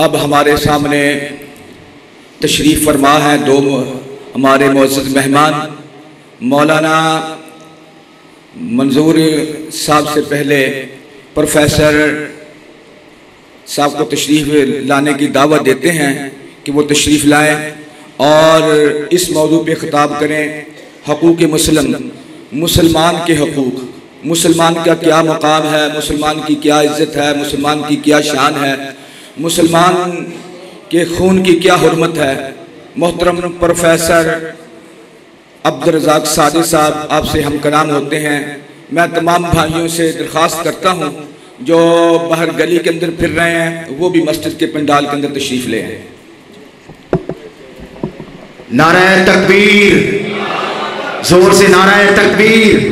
اب ہمارے سامنے تشریف فرما ہے دو ہمارے معزز مہمان، مولانا منظور صاحب سے پہلے پروفیسر صاحب کو تشریف لانے کی دعوت دیتے ہیں کہ وہ تشریف لائیں اور اس موضوع پہ خطاب کریں، حقوق مسلمان کے حقوق، مسلمان کا کیا مقام ہے، مسلمان کی کیا عزت ہے، مسلمان کی کیا شان ہے، مسلمان کے خون کی کیا حرمت ہے۔ محترم پروفیسر عبدالرزاق ساجد صاحب آپ سے ہم کلام ہوتے ہیں۔ میں تمام بھائیوں سے درخواست کرتا ہوں جو باہر گلی کے اندر پھر رہے ہیں وہ بھی مسجد کے پنڈال کے اندر تشریف لے آئیں۔ نعرہ تکبیر، زور سے نعرہ تکبیر۔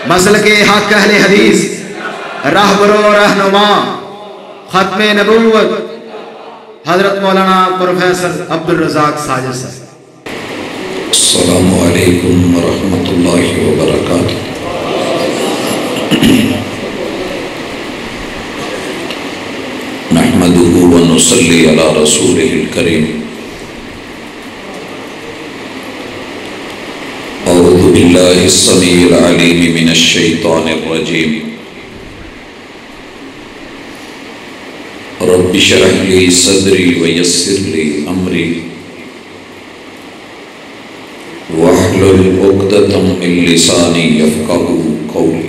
مسلک حق اہل حدیث، رہبر و رہنما، ختم نبوت حضرت مولانا پروفیسر عبدالرزاق ساجد صاحب۔ السلام علیکم ورحمۃ اللہ وبرکاتہ۔ نحمده ونصلی علی رسولہ الکریم۔ اعوذ باللہ السمیع العلیم من الشیطان الرجیم۔ رب اشرح لی صدری ویسر لی امری واحلل عقدۃ من لسانی یفقہوا قولی۔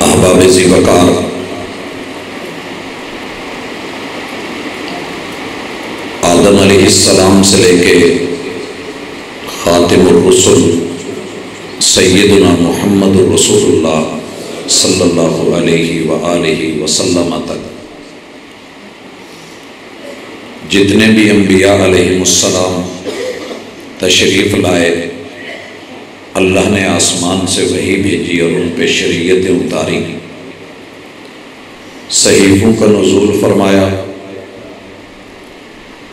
احباب ذی وقار، آدم علیہ السلام سے لے کے خاتم الرسل سیدنا محمد رسول اللہ صلی اللہ علیہ وآلہ وسلم تک جتنے بھی انبیاء علیہ السلام تشریف لائے، اللہ نے آسمان سے وحی بھیجی اور ان پہ شریعتیں اتاری، صحیفوں کا نزول فرمایا،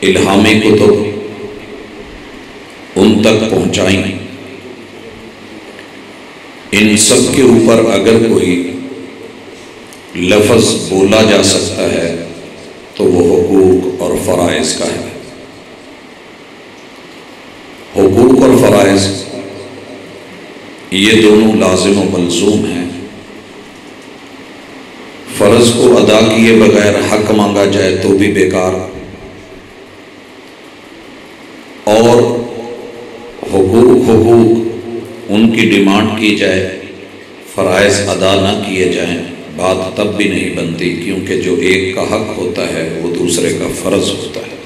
الہامی کتب ان تک پہنچائیں۔ ان سب کے اوپر اگر کوئی لفظ بولا جا سکتا ہے تو وہ حقوق اور فرائض کا ہے۔ حقوق اور فرائض یہ دونوں لازم و ملزوم ہیں۔ فرض کو ادا کیے بغیر حق مانگا جائے تو بھی بیکار، اور حقوق ان کی ڈیمانڈ کی جائے، فرائض ادا نہ کیے جائیں، بات تب بھی نہیں بنتی، کیونکہ جو ایک کا حق ہوتا ہے وہ دوسرے کا فرض ہوتا ہے۔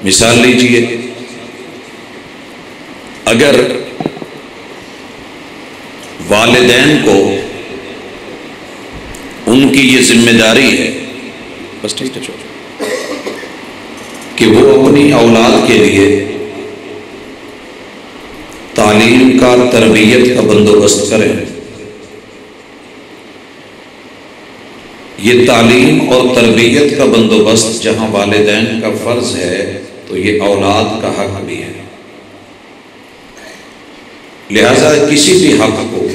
مثال لیجئے، اگر والدین کو ان کی یہ ذمہ داری ہے کہ وہ اپنی اولاد کے لیے تعلیم کا، تربیت کا بندوبست کریں، یہ تعلیم اور تربیت کا بندوبست جہاں والدین کا فرض ہے تو یہ اولاد کا حق بھی ہے۔ لہذا کسی بھی حق کو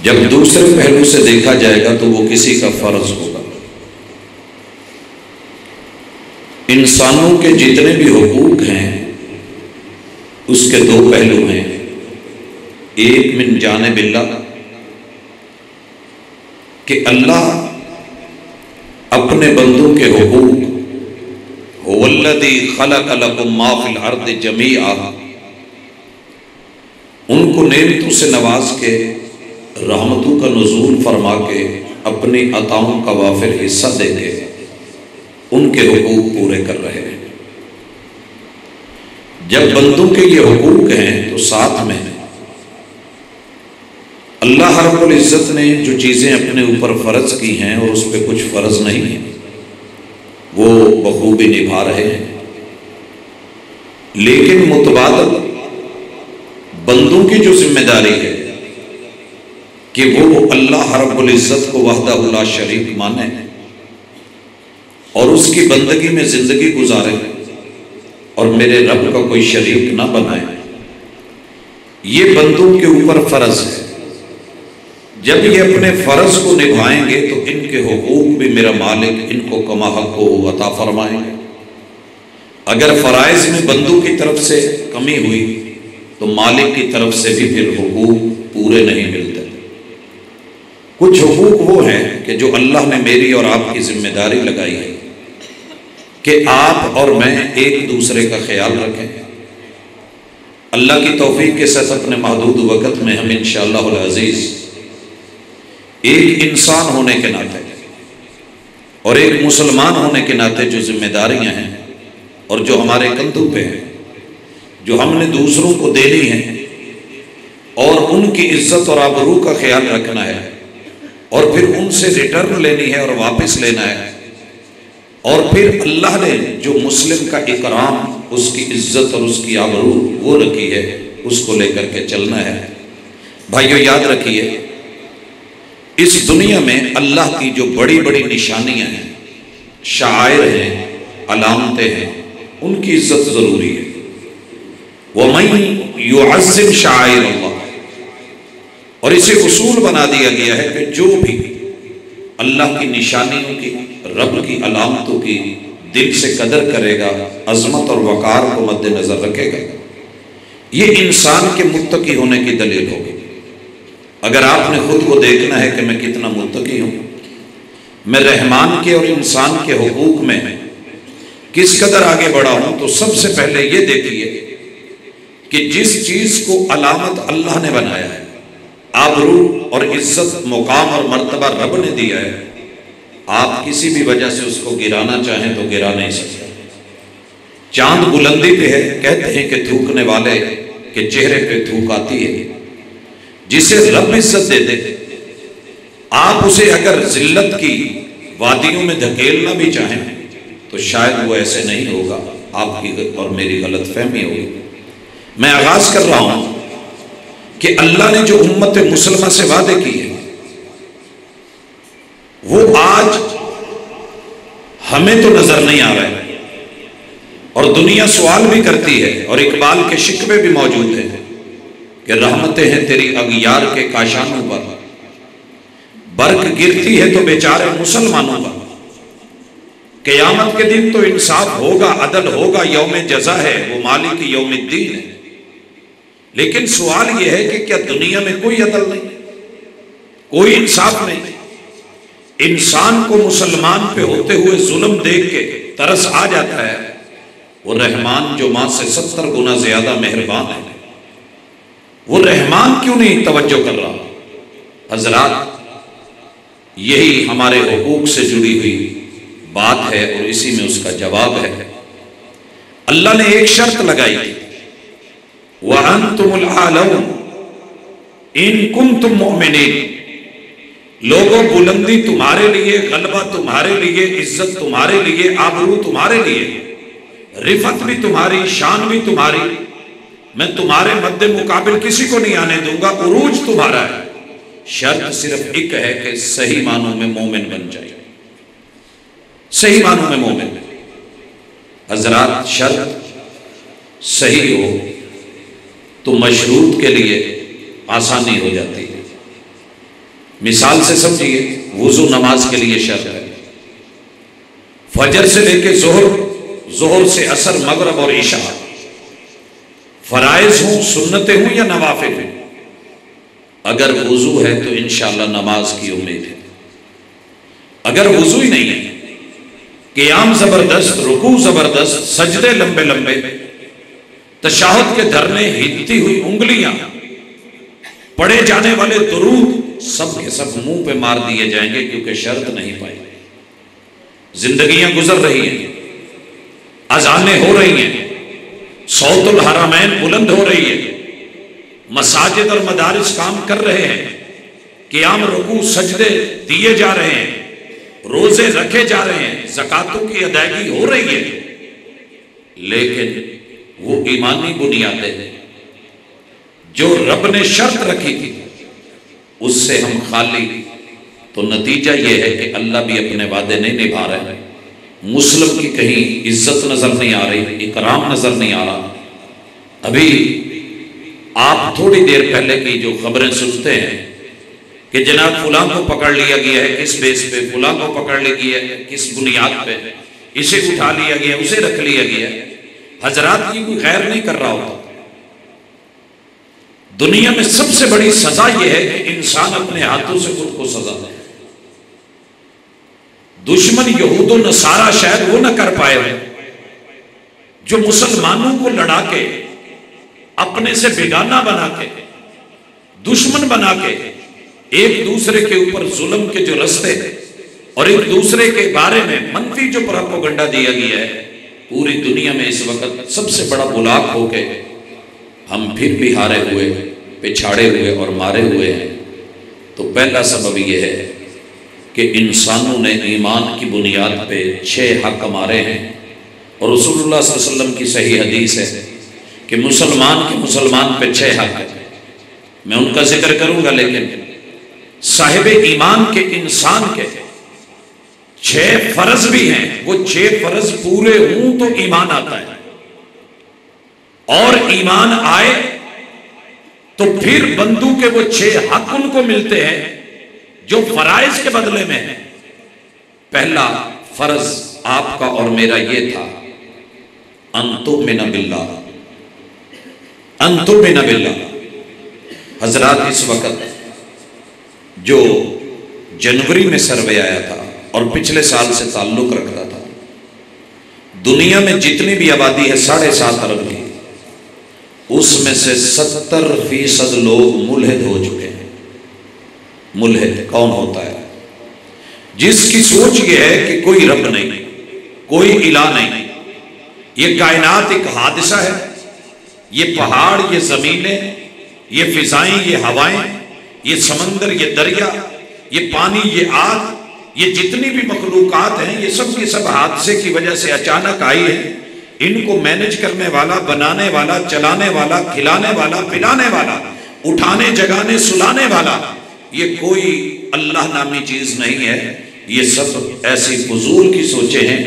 جب دوسرے پہلو سے دیکھا جائے گا تو وہ کسی کا فرض ہوگا۔ انسانوں کے جتنے بھی حقوق ہیں اس کے دو پہلو ہیں، ایک من جانب اللہ کہ اللہ اپنے بندوں کے حقوق، هو الذی خلق لکم ما فی الارض جمیعا، ان کو نعمتوں سے نواز کے، رحمتوں کا نزول فرما کے، اپنی عطاؤں کا وافر حصہ دے کے ان کے حقوق پورے کر رہے ہیں۔ جب بندوں کے یہ حقوق ہیں تو ساتھ میں اللہ رب العزت نے جو چیزیں اپنے اوپر فرض کی ہیں اور اس پہ کچھ فرض نہیں ہیں وہ بخوبی نبھا رہے ہیں، لیکن متبادل بندوں کی جو ذمہ داری ہے کہ وہ اللہ رب العزت کو وحدہ لا شریک مانیں اور اس کی بندگی میں زندگی گزاریں اور میرے رب کا کوئی شریک نہ بنائے، یہ بندوں کے اوپر فرض ہے. جب یہ اپنے فرض کو نبھائیں گے تو ان کے حقوق بھی میرا مالک ان کو کما حق کو عطا فرمائیں گے. اگر فرائض میں بندوں کی طرف سے کمی ہوئی تو مالک کی طرف سے بھی پھر حقوق پورے نہیں ملتے. کچھ حقوق وہ ہیں کہ جو اللہ نے میری اور آپ کی ذمہ داری لگائی ہے کہ آپ اور میں ایک دوسرے کا خیال رکھیں. اللہ کی توفیق کے ساتھ اپنے محدود وقت میں ہم انشاءاللہ العزیز ایک انسان ہونے کے ناطے اور ایک مسلمان ہونے کے ناطے جو ذمہ داریاں ہیں اور جو ہمارے کندھوں پہ ہیں، جو ہم نے دوسروں کو دینی ہیں اور ان کی عزت اور آبرو کا خیال رکھنا ہے اور پھر ان سے ریٹرن لینی ہے اور واپس لینا ہے، اور پھر اللہ نے جو مسلم کا اکرام، اس کی عزت اور اس کی آبرو وہ رکھی ہے، اس کو لے کر کے چلنا ہے. بھائیو یاد رکھیے، اس دنیا میں اللہ کی جو بڑی بڑی نشانیاں ہیں، شعائر ہیں، علامتیں ہیں، ان کی عزت ضروری ہے. وَمَن يُعَظِّمْ شَعَائِرَ اللَّهِ، اور اسے اصول بنا دیا گیا ہے کہ جو بھی اللہ کی نشانیوں کی، رب کی علامتوں کی دل سے قدر کرے گا، عظمت اور وقار کو مد نظر رکھے گا، یہ انسان کے متقی ہونے کی دلیل ہوگی. اگر آپ نے خود کو دیکھنا ہے کہ میں کتنا متقی ہوں، میں رحمان کے اور انسان کے حقوق میں کس قدر آگے بڑھا ہوں، تو سب سے پہلے یہ دیکھیے کہ جس چیز کو علامت اللہ نے بنایا ہے، آبرو اور عزت، مقام اور مرتبہ رب نے دیا ہے، آپ کسی بھی وجہ سے اس کو گرانا چاہیں تو گرا نہیں سکتے. چاند بلندی پہ ہے، کہتے ہیں کہ تھوکنے والے کے چہرے پہ تھوک آتی ہے. جسے رب عزت دے دے، آپ اسے اگر ذلت کی وادیوں میں دھکیلنا بھی چاہیں تو شاید وہ ایسے نہیں ہوگا، آپ کی اور میری غلط فہمی ہوگی. میں آغاز کر رہا ہوں کہ اللہ نے جو امت مسلمہ سے وعدے کیے وہ آج ہمیں تو نظر نہیں آ رہے، اور دنیا سوال بھی کرتی ہے اور اقبال کے شکوے بھی موجود ہیں کہ رحمتیں ہیں تیری اغیار کے کاشانوں پر، برق گرتی ہے تو بیچارے مسلمانوں پر. قیامت کے دن تو انصاف ہوگا، عدل ہوگا، یوم جزا ہے، وہ مالک یوم الدین ہے. لیکن سوال یہ ہے کہ کیا دنیا میں کوئی عدل نہیں، کوئی انصاف نہیں؟ انسان کو مسلمان پہ ہوتے ہوئے ظلم دیکھ کے ترس آ جاتا ہے. وہ رحمان جو ماں سے 70 گنا زیادہ مہربان ہے، وہ رحمان کیوں نہیں توجہ کر رہا؟ حضرات، یہی ہمارے حقوق سے جڑی ہوئی بات ہے اور اسی میں اس کا جواب ہے. اللہ نے ایک شرط لگائی تھی، وَأَنْتُمُ الْعَالَوْنَ إِن كُنْتُمْ مُؤْمِنِينَ. لوگوں، بلندی تمہارے لیے، غلبہ تمہارے لیے، عزت تمہارے لیے، آبرو تمہارے لیے، رفعت بھی تمہاری، شان بھی تمہاری. میں تمہارے مد مقابل کسی کو نہیں آنے دوں گا، عروج تمہارا ہے. شرط صرف ایک ہے کہ صحیح معنوں میں مومن بن جائے، صحیح معنوں میں مومن. حضرات، شرط صحیح ہو تو مشروط کے لیے آسانی ہو جاتی ہے. مثال سے سمجھیے، وضو نماز کے لیے شرط ہے. فجر سے لے کے ظہر سے عصر، مغرب اور عشاء، فرائض ہوں، سنتیں ہوں یا نوافل ہوں، اگر وضو ہے تو انشاءاللہ نماز کی امید ہے. اگر وضو ہی نہیں ہے، قیام زبردست، رکوع زبردست، سجدے لمبے لمبے، تشہد کے دھرنے، ہلتی ہوئی انگلیاں، پڑھے جانے والے درود سب کے سب منہ پہ مار دیے جائیں گے کیونکہ شرط نہیں پائی. زندگیاں گزر رہی ہیں، اذانیں ہو رہی ہیں، صوت الحرمین بلند ہو رہی ہے، مساجد اور مدارس کام کر رہے ہیں، قیام، رکوع، سجدے دیے جا رہے ہیں، روزے رکھے جا رہے ہیں، زکاتوں کی ادائیگی ہو رہی ہے. لیکن وہ ایمانی بنیادیں جو رب نے شرط رکھی تھی اس سے ہم خالی، تو نتیجہ یہ ہے کہ اللہ بھی اپنے وعدے نہیں نبھا رہے. مسلم کی کہیں عزت نظر نہیں آ رہی، اکرام نظر نہیں آ رہا. ابھی آپ تھوڑی دیر پہلے کی جو خبریں سنتے ہیں کہ جناب فلاں کو پکڑ لیا گیا ہے کس بیس پہ، فلاں کو پکڑ لیا گیا ہے کس بنیاد پہ، اسے اٹھا لیا گیا، اسے رکھ لیا گیا، حضرات یہ کوئی خیر نہیں کر رہا ہوتا۔ دنیا میں سب سے بڑی سزا یہ ہے کہ انسان اپنے ہاتھوں سے خود کو سزا دے۔ دشمن یہود و نصارہ شاید وہ نہ کر پائے جو مسلمانوں کو لڑا کے اپنے سے بیگانہ بنا کے دشمن بنا کے ایک دوسرے کے اوپر ظلم کے جو رستے اور ایک دوسرے کے بارے میں منفی جو پروپیگنڈا دیا گیا ہے، پوری دنیا میں اس وقت سب سے بڑا بلاک ہو کے ہم پھر بھی ہارے ہوئے، پچھاڑے ہوئے اور مارے ہوئے ہیں۔ تو پہلا سبب یہ ہے کہ انسانوں نے ایمان کی بنیاد پہ 6 حق مارے ہیں، اور رسول اللہ صلی اللہ علیہ وسلم کی صحیح حدیث ہے کہ مسلمان پہ 6 حق ہیں۔ میں ان کا ذکر کروں گا، لیکن صاحب ایمان کے انسان کے 6 فرض بھی ہیں۔ وہ 6 فرض پورے ہوں تو ایمان آتا ہے، اور ایمان آئے تو پھر بندوں کے وہ 6 حق ان کو ملتے ہیں جو فرائض کے بدلے میں ہیں۔ پہلا فرض آپ کا اور میرا یہ تھا، ان تؤمن باللہ، ان تؤمن باللہ۔ حضرات اس وقت جو جنوری میں سروے آیا تھا اور پچھلے سال سے تعلق رکھتا تھا، دنیا میں جتنی بھی آبادی ہے 7.5 ارب کی، اس میں سے 70% لوگ ملحد ہو چکے ہیں۔ ملحد کون ہوتا ہے؟ جس کی سوچ یہ ہے کہ کوئی رب نہیں، کوئی الہ نہیں، یہ کائنات ایک حادثہ ہے، یہ پہاڑ، یہ زمینیں، یہ فضائیں، یہ ہوائیں، یہ سمندر، یہ دریا، یہ پانی، یہ آگ، یہ جتنی بھی مخلوقات ہیں، یہ سب کی سب حادثے کی وجہ سے اچانک آئی ہے۔ ان کو مینج کرنے والا، بنانے والا، چلانے والا، کھلانے والا، پلانے والا، اٹھانے جگانے سلانے والا، یہ کوئی اللہ نامی چیز نہیں ہے۔ یہ سب ایسی فضول کی سوچیں ہیں۔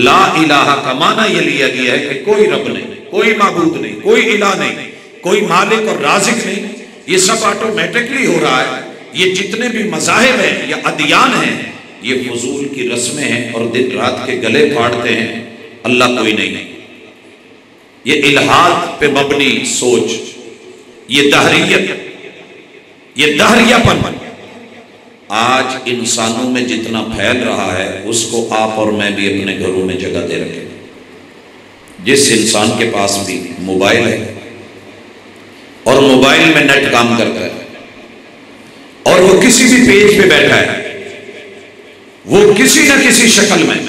لا الہ کا معنی یہ لیا گیا ہے کہ کوئی رب نہیں، کوئی معبود نہیں، کوئی الہ نہیں، کوئی مالک اور رازق نہیں، یہ سب آٹومیٹکلی ہو رہا ہے۔ یہ جتنے بھی مذاہب ہیں یا ادیان ہیں، یہ فضول کی رسمیں ہیں اور دن رات کے گلے پھاڑتے ہیں۔ اللہ کوئی نہیں، یہ الہات پہ مبنی سوچ، یہ دہریت، یہ دہریہ پن آج انسانوں میں جتنا پھیل رہا ہے، اس کو آپ اور میں بھی اپنے گھروں میں جگہ دے رکھیں۔ جس انسان کے پاس بھی موبائل ہے اور موبائل میں نیٹ کام کرتا ہے اور وہ کسی بھی پیج پہ بیٹھا ہے، وہ کسی نہ کسی شکل میں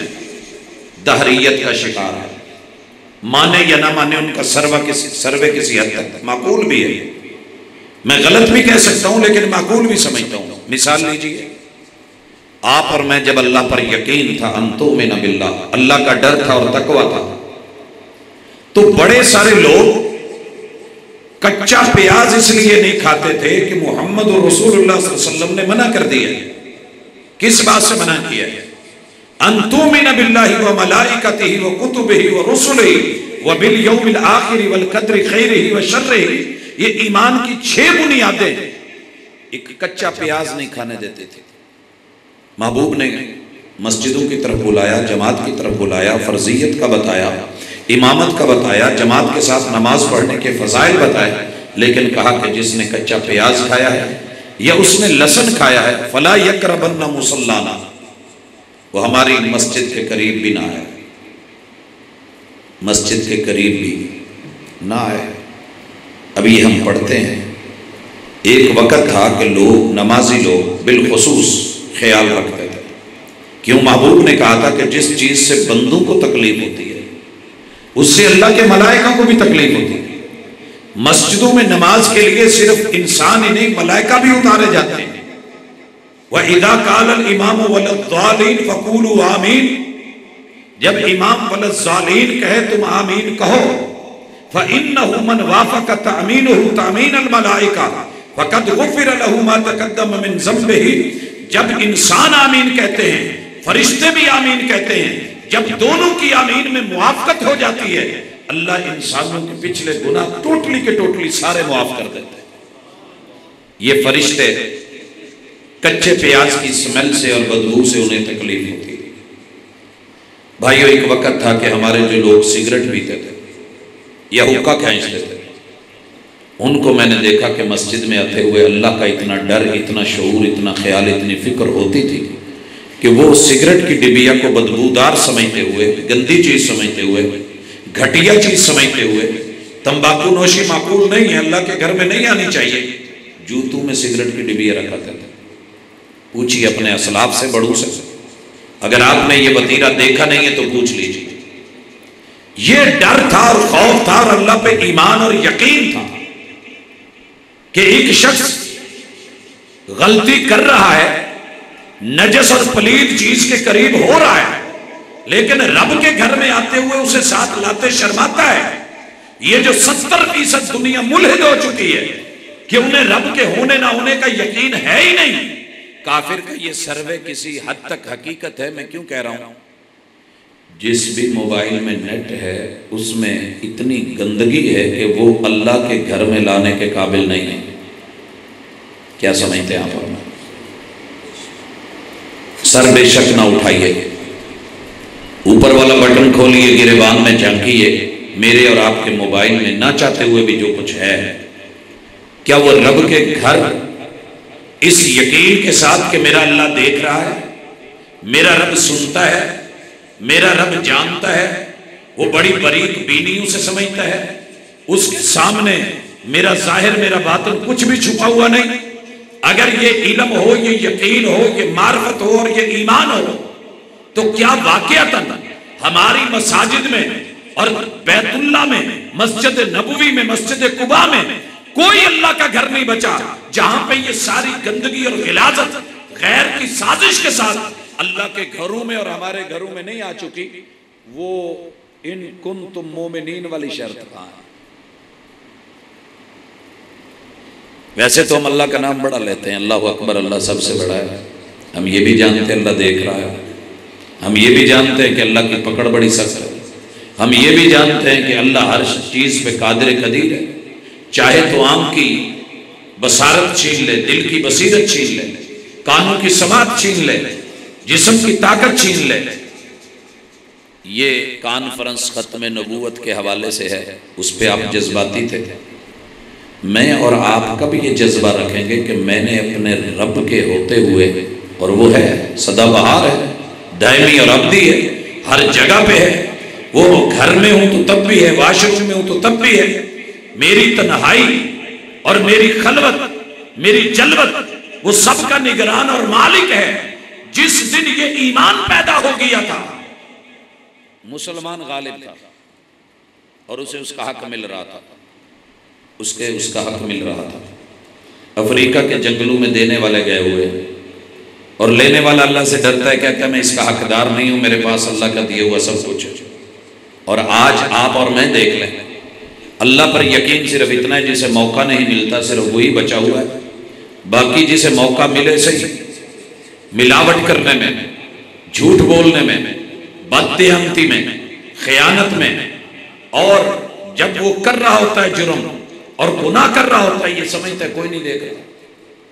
دہریت کا شکار ہے۔ مانے یا نہ مانے، ان کا سروے کسی حد تک معقول بھی ہے، میں غلط بھی کہہ سکتا ہوں لیکن معقول بھی سمجھتا ہوں۔ مثال لیجئے، آپ اور میں جب اللہ پر یقین تھا، ان تؤمن باللہ، اللہ کا ڈر تھا اور تقوی تھا، تو بڑے سارے لوگ کچا پیاز اس لیے نہیں کھاتے تھے کہ محمد رسول اللہ صلی اللہ علیہ وسلم نے منع کر دیا ہے۔ کس بات سے منع کیا ہے؟ ان تؤمن باللہ وملائکتہ وکتبہ ورسلہ وبالیوم الآخر والقدر خیرہ وشرہ۔ یہ ایمان کی 6 بنیادیں ایک کچا پیاز نہیں کھانے دیتے تھے۔ محبوب نے مسجدوں کی طرف بلایا، جماعت کی طرف بلایا، فرضیت کا بتایا، امامت کا بتایا، جماعت کے ساتھ نماز پڑھنے کے فضائل بتائے، لیکن کہا کہ جس نے کچا پیاز کھایا ہے یا اس نے لہسن کھایا ہے، فلا یقربن مصلانا، وہ ہماری مسجد کے قریب بھی نہ آئے، مسجد کے قریب بھی نہ آئے۔ ابھی ہم پڑھتے ہیں، ایک وقت تھا کہ لوگ، نمازی لوگ بالخصوص خیال رکھتے تھے، کیوں؟ محبوب نے کہا تھا کہ جس چیز سے بندوں کو تکلیف ہوتی ہے، اس سے اللہ کے ملائکہ کو بھی تکلیف ہوتی ہے۔ مسجدوں میں نماز کے لیے صرف انسان ہی نہیں، ملائکہ بھی اتارے جاتے ہیں۔ وَإِذَا قَالَ الْإِمَامُ وَلَلضَّالِينَ فَقُولُوا آمِينَ، جب امام وَلَلضَّالِينَ کہے تم آمین کہو۔ فَإِنَّهُ مَنْ وَافَقَ تَأْمِينُهُ تَأْمِينَ الْمَلَائِكَةِ فَقَدْ غُفِرَ لَهُ مَا تَقَدَّمَ مِنْ ذَنبِهِ۔ جب انسان آمین کہتے ہیں، فرشتے بھی آمین کہتے ہیں، جب دونوں کی آمین میں موافقت ہو جاتی ہے اللہ انسانوں کے پچھلے گناہ ٹوٹلی کے ٹوٹلی سارے معاف کر دیتے ہیں۔ یہ فرشتے کچے پیاز کی سمیل سے اور بدبو سے انہیں تکلیف ہوتی ہے۔ بھائیو، ایک وقت تھا کہ ہمارے جو لوگ سگریٹ پیتے تھے یا حقہ کھینچتے تھے، ان کو میں نے دیکھا کہ مسجد میں آتے ہوئے اللہ کا اتنا ڈر، اتنا شعور، اتنا خیال، اتنی فکر ہوتی تھی کہ وہ سگریٹ کی ڈبیا کو بدبودار سمجھتے ہوئے، گندی چیز سمجھتے ہوئے، گھٹیا چیز سمجھتے ہوئے، تمباکو نوشی معقول نہیں ہے، اللہ کے گھر میں نہیں آنی چاہیے، جوتوں میں سگریٹ کی ڈبیا رکھاتے تھے۔ پوچھیے اپنے اسلاف سے، بڑوں سے، اگر آپ نے یہ وتیرہ دیکھا نہیں ہے تو پوچھ لیجیے۔ یہ ڈر تھا اور خوف تھا اور اللہ پہ ایمان اور یقین تھا کہ ایک شخص غلطی کر رہا ہے، نجس اور پلید چیز کے قریب ہو رہا ہے، لیکن رب کے گھر میں آتے ہوئے اسے ساتھ لاتے شرماتا ہے۔ یہ جو 70% دنیا ملحد ہو چکی ہے کہ انہیں رب کے ہونے نہ ہونے کا یقین ہے ہی نہیں، کافر کا یہ سروے کسی حد تک حقیقت ہے۔ میں کیوں کہہ رہا ہوں؟ جس بھی موبائل میں نیٹ ہے اس میں اتنی گندگی ہے کہ وہ اللہ کے گھر میں لانے کے قابل نہیں ہے۔ کیا سمجھتے ہیں آپ؟ سر بے شک نہ اٹھائیے، اوپر والا بٹن کھولیے، گریبان میں جھانکیے، میرے اور آپ کے موبائل میں نہ چاہتے ہوئے بھی جو کچھ ہے، کیا وہ رب کے گھر اس یقین کے ساتھ کہ میرا اللہ دیکھ رہا ہے، میرا رب سنتا ہے، میرا رب جانتا ہے، وہ بڑی باریک بینیوں سے سمجھتا ہے، اس کے سامنے میرا ظاہر میرا باطن کچھ بھی چھپا ہوا نہیں؟ اگر یہ علم ہو، یہ یقین ہو، یہ معرفت ہو اور یہ ایمان ہو، تو کیا واقعتاً ہماری مساجد میں اور بیت اللہ میں، مسجد نبوی میں، مسجد قباء میں کوئی اللہ کا گھر نہیں بچا جہاں پہ یہ ساری گندگی اور غلاظت غیر کی سازش کے ساتھ اللہ کے گھروں میں اور ہمارے گھروں میں نہیں آ چکی؟ وہ ان کنتم مومنین والی شرط کہاں ہے؟ ویسے تو ہم اللہ کا نام بڑا لیتے ہیں، اللہ اکبر، اللہ سب سے بڑا ہے، ہم یہ بھی جانتے ہیں اللہ دیکھ رہا ہے، ہم یہ بھی جانتے ہیں کہ اللہ کی پکڑ بڑی سخت ہے، ہم یہ بھی جانتے ہیں کہ اللہ ہر چیز پہ قادر قدیر ہے، چاہے تو آنکھ کی بصارت چھین لے، دل کی بصیرت چھین لے، کانوں کی سماعت چھین لے، جسم کی طاقت چھین لے۔ یہ کانفرنس ختم نبوت کے حوالے سے ہے، اس پہ آپ جذباتی تھے، میں اور آپ کب یہ جذبہ رکھیں گے کہ میں نے اپنے رب کے ہوتے ہوئے، اور وہ ہے سدا بہار ہے، دائمی اور ابدی ہے، ہر جگہ پہ ہے، وہ گھر میں ہوں تو تب بھی ہے، واش روم میں ہوں تو تب بھی ہے، میری تنہائی اور میری خلوت، میری جلوت، وہ سب کا نگران اور مالک ہے۔ جس دن یہ ایمان پیدا ہو گیا تھا، مسلمان غالب تھا اور اسے اس کا حق مل رہا تھا، اس کا حق مل رہا تھا۔ افریقہ کے جنگلوں میں دینے والے گئے ہوئے اور لینے والا اللہ سے ڈرتا ہے، کہتا ہے میں اس کا حقدار نہیں ہوں، میرے پاس اللہ کا دیا ہوا سب کچھ ہے۔ اور آج آپ اور میں دیکھ لیں، اللہ پر یقین صرف اتنا ہے جسے موقع نہیں ملتا صرف وہی بچا ہوا ہے، باقی جسے موقع ملے صحیح، ملاوٹ کرنے میں، جھوٹ بولنے میں، بددہنتی میں، خیانت میں، اور جب وہ کر رہا ہوتا ہے جرم اور گناہ کر رہا ہوتا ہے یہ سمجھتا ہے کوئی نہیں دیکھ رہا،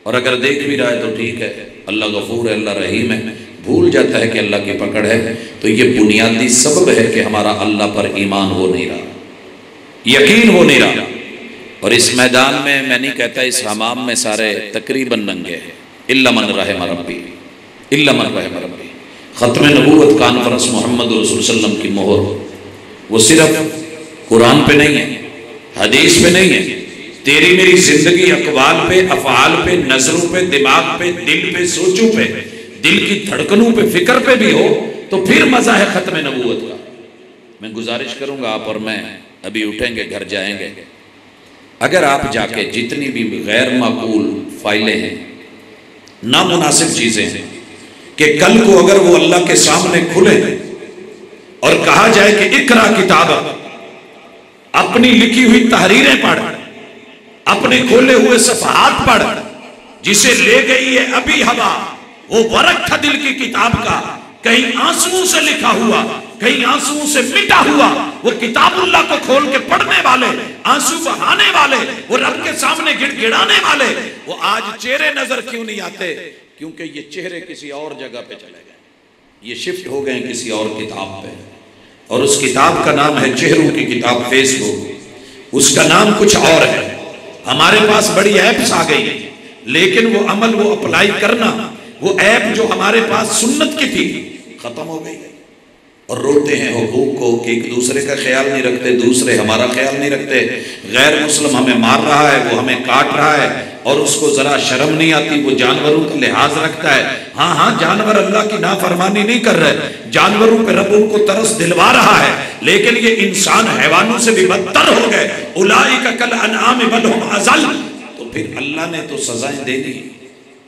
اور اگر دیکھ بھی رہا ہے تو ٹھیک ہے، اللہ غفور ہے، اللہ رحیم ہے، بھول جاتا ہے کہ اللہ کی پکڑ ہے۔ تو یہ بنیادی سبب ہے کہ ہمارا اللہ پر ایمان ہو نہیں رہا، یقین ہو نہیں رہا۔ اور اس میدان میں نہیں کہتا اس حمام میں سارے تقریباً ننگے ہیں، الا من رحم ربی، الا من رحم ربی۔ ختم نبوت کانفرنس محمد رسول صلی اللہ علیہ وسلم کی مہر، وہ صرف قرآن پہ نہیں ہے، حدیث پہ نہیں ہے، تیری میری زندگی اقوال پہ، افعال پہ، نظروں پہ، دماغ پہ، دل پہ، سوچوں پہ، دل کی دھڑکنوں پہ، فکر پہ بھی ہو تو پھر مزہ ہے ختم نبوت کا۔ میں گزارش کروں گا آپ اور میں ابھی اٹھیں گے، گھر جائیں گے، اگر آپ جا کے جتنی بھی غیر معقول فائلیں ہیں، نامناسب چیزیں ہیں، کہ کل کو اگر وہ اللہ کے سامنے کھلے اور کہا جائے کہ اقرا کتاب، اپنی لکھی ہوئی تحریریں پڑھ، اپنے کھولے ہوئے صفحات پڑھ، جسے لے گئی ہے ابھی ہوا، وہ ورق تھا دل کی کتاب کا، کہیں آنسوؤں سے لکھا ہوا، کہیں آنسوؤں سے مٹا ہوا، وہ کتاب اللہ کو کھول کے پڑھنے والے، آنسو بہانے والے، وہ رب کے سامنے گڑ گڑانے والے، وہ آج چہرے نظر کیوں نہیں آتے؟ کیونکہ یہ چہرے کسی اور جگہ پہ چلے گئے، یہ شفٹ ہو گئے کسی اور کتاب پہ، اور اس کتاب کا نام ہے چہروں کی کتاب فیس بک، اس کا نام کچھ اور ہے۔ ہمارے پاس بڑی ایپس آ گئی ہیں، لیکن وہ عمل، وہ اپلائی کرنا، وہ ایپ جو ہمارے پاس سنت کی تھی ختم ہو گئی، اور روتے ہیں حقوق کو کہ ایک دوسرے کا خیال نہیں رکھتے، دوسرے ہمارا خیال نہیں رکھتے، غیر مسلم ہمیں مار رہا ہے، وہ ہمیں کاٹ رہا ہے، اور اس کو ذرا شرم نہیں آتی، وہ جانوروں کا لحاظ رکھتا ہے۔ ہاں جانور اللہ کی نافرمانی نہیں کر رہے، جانوروں پہ رب ان کو ترس دلوا رہا ہے، لیکن یہ انسان حیوانوں سے بھی بدتر ہو گئے، اولئک کالانعام بل ھم اضل۔ تو پھر اللہ نے تو سزائیں دے دی،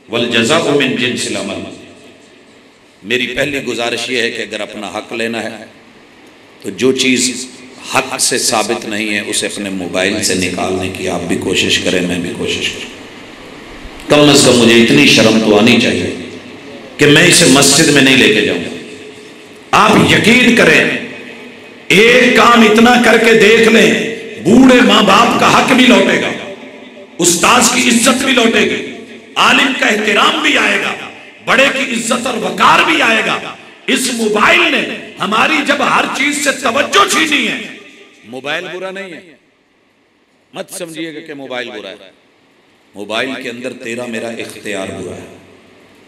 والجزاء من جنس العمل۔ میری پہلی گزارش یہ ہے کہ اگر اپنا حق لینا ہے تو جو چیز حق سے ثابت نہیں ہے اسے اپنے موبائل سے نکالنے کی آپ بھی کوشش کریں، میں بھی کوشش کروں۔ کم از کم مجھے اتنی شرم تو آنی چاہیے کہ میں اسے مسجد میں نہیں لے کے جاؤں۔ آپ یقین کریں، ایک کام اتنا کر کے دیکھ لیں، بوڑھے ماں باپ کا حق بھی لوٹے گا، استاذ کی عزت بھی لوٹے گی، عالم کا احترام بھی آئے گا، بڑے کی عزت اور وقار بھی آئے گا۔ اس موبائل نے ہماری جب ہر چیز سے توجہ چھینی ہے، موبائل برا نہیں ہے، مت سمجھیے گا کہ موبائل برا ہے، موبائل کے اندر تیرا میرا اختیار برا ہے،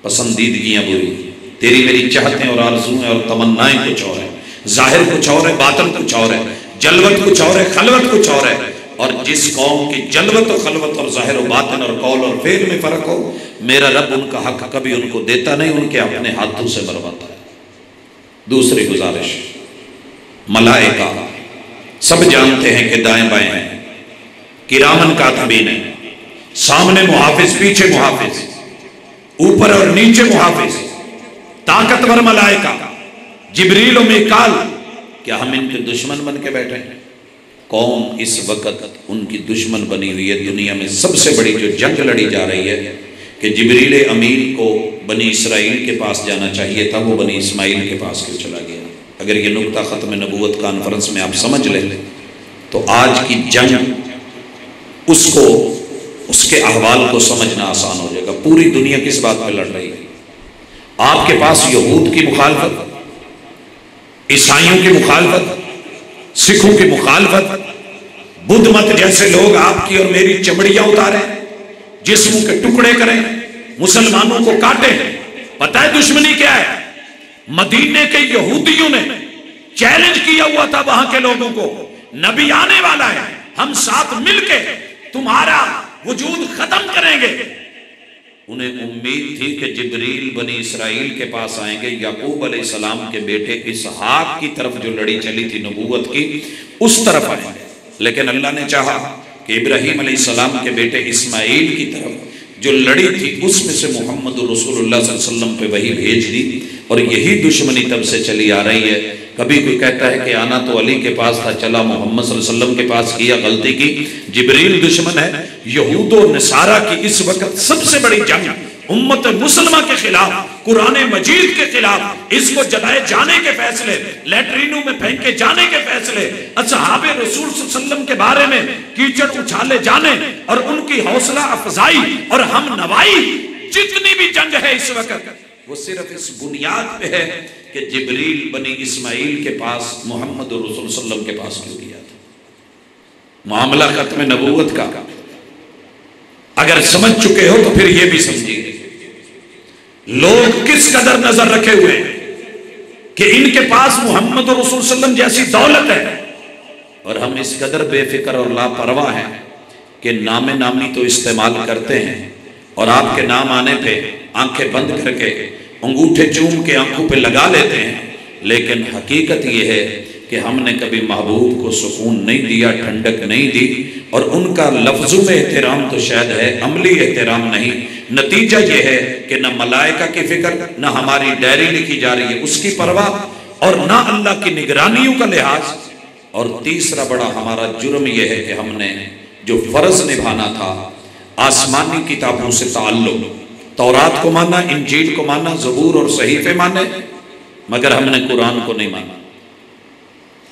پسندیدگیاں بری، تیری میری چاہتیں اور آرزویں اور تمنائیں کچھ اور ہیں، ظاہر کچھ اور ہے، باطن کچھ اور ہے، جلوت کچھ اور ہے، خلوت کچھ اور ہے۔ اور جس قوم کی جلوت و خلوت اور ظاہر و باطن اور قول اور فعل میں فرق ہو، میرا رب ان کا حق کبھی ان کو دیتا نہیں، ان کے اپنے ہاتھوں سے برواتا ہے۔ دوسری گزارش، ملائکہ سب جانتے ہیں کہ دائیں بائیں ہیں، کرامن کاتبین ہیں، سامنے محافظ، پیچھے محافظ، اوپر اور نیچے محافظ، طاقتور ملائکہ جبریل و میکال۔ کیا ہم ان کے دشمن بن کے بیٹھے ہیں؟ قوم اس وقت ان کی دشمن بنی ہوئی ہے۔ دنیا میں سب سے بڑی جو جنگ لڑی جا رہی ہے کہ جبریل امین کو بنی اسرائیل کے پاس جانا چاہیے تھا، وہ بنی اسماعیل کے پاس کیوں چلا گیا؟ اگر یہ نقطہ ختم نبوت کانفرنس میں آپ سمجھ لیں تو آج کی جنگ اس کو، اس کے احوال کو سمجھنا آسان ہو جائے گا۔ پوری دنیا کس بات پہ لڑ رہی ہے؟ آپ کے پاس یہود کی مخالفت، عیسائیوں کی مخالفت، سکھوں کی مخالفت، بدھ مت جیسے لوگ آپ کی اور میری چمڑیاں اتاریں، جسموں کے ٹکڑے کریں، مسلمانوں کو کاٹیں۔ پتہ ہے دشمنی کیا ہے؟ مدینے کے یہودیوں نے چیلنج کیا ہوا تھا وہاں کے لوگوں کو، نبی آنے والا ہے، ہم ساتھ مل کے تمہارا وجود ختم کریں گے۔ انہیں امید تھی کہ جبریل بنی اسرائیل کے پاس آئیں گے، یعقوب علیہ السلام کے بیٹے اسحاق کی طرف جو لڑی چلی تھی نبوت کی اس طرف آئیں گے، لیکن اللہ نے چاہا کہ ابراہیم علیہ السلام کے بیٹے اسماعیل کی طرف جو لڑی تھی اس میں سے محمد رسول اللہ صلی اللہ علیہ وسلم پہ وحی بھیج دی، اور یہی دشمنی تب سے چلی آ رہی ہے۔ کبھی کوئی کہتا ہے کہ آنا تو علی کے پاس تھا، چلا محمد صلی اللہ علیہ وسلم کے پاس کیا، غلطی کی، جبریل دشمن ہے۔ یہود و نصارہ کی اس وقت سب سے بڑی جنگ امت مسلمہ کے خلاف، قرآن مجید کے خلاف، اس کو جلائے جانے کے فیصلے، لیٹرینوں میں پھینکے جانے کے فیصلے، اصحاب رسول صلی اللہ علیہ وسلم کے بارے میں کیچڑ اچھالے جانے اور ان کی حوصلہ افزائی اور ہم نوائی، جتنی بھی جنگ ہے اس وقت وہ صرف اس بنیاد پہ ہے کہ جبریل بنی اسماعیل کے پاس محمد رسول صلی اللہ علیہ وسلم کے پاس کیوں گیا تھا۔ معاملہ ختم نبوت کا اگر سمجھ چکے ہو تو پھر یہ بھی سمجھیے لوگ کس قدر نظر رکھے ہوئے ہیں کہ ان کے پاس محمد رسول صلی اللہ علیہ وسلم جیسی دولت ہے، اور ہم اس قدر بے فکر اور لاپرواہ ہیں کہ نام نامی تو استعمال کرتے ہیں، اور آپ کے نام آنے پہ آنکھیں بند کر کے انگوٹھے چوم کے آنکھوں پہ لگا لیتے ہیں، لیکن حقیقت یہ ہے کہ ہم نے کبھی محبوب کو سکون نہیں دیا، ٹھنڈک نہیں دی، اور ان کا لفظوں میں احترام تو شاید ہے، عملی احترام نہیں۔ نتیجہ یہ ہے کہ نہ ملائکہ کی فکر، نہ ہماری ڈائری لکھی جا رہی ہے اس کی پرواہ، اور نہ اللہ کی نگرانیوں کا لحاظ۔ اور تیسرا بڑا ہمارا جرم یہ ہے کہ ہم نے جو فرض نبھانا تھا، آسمانی کتابوں سے تعلق، تورات کو مانا، انجیل کو مانا، زبور اور صحیفے مانے، مگر ہم نے قرآن کو نہیں مانا۔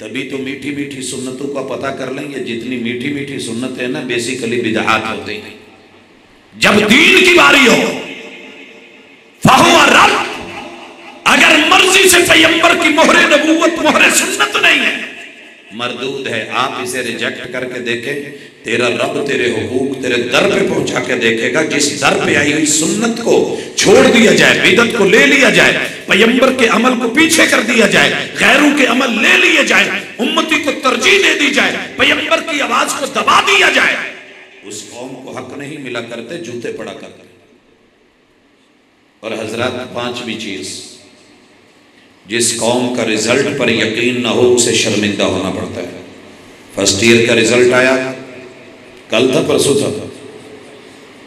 تبھی تو میٹھی میٹھی سنتوں کا پتہ کر لیں گے. جتنی میٹھی میٹھی سنتیں ہیں نا بیسیکلی بدعات ہوتی ہیں. جب دین کی باری ہو فہو رب، اگر مرضی سے پیغمبر کی مہر نبوت مہر سنت نہیں ہے مردود ہے. آپ اسے ریجیکٹ کر کے دیکھیں، تیرا رب تیرے حقوق تیرے در پہ پہنچا کے دیکھے گا. جس در پہ آئی ہوئی سنت کو چھوڑ دیا جائے، بدعت کو لے لیا جائے، پیغمبر کے عمل کو پیچھے کر دیا جائے، غیروں کے عمل لے لیے جائے، امتی کو ترجیح دے دی جائے، پیغمبر کی آواز کو دبا دیا جائے، اس قوم کو حق نہیں ملا کرتے، جوتے پڑا کرتے. اور حضرات پانچویں چیز، جس قوم کا رزلٹ پر یقین نہ ہو اسے شرمندہ ہونا پڑتا ہے. فرسٹ ایئر کا رزلٹ آیا، کل تھا پرسوں تھا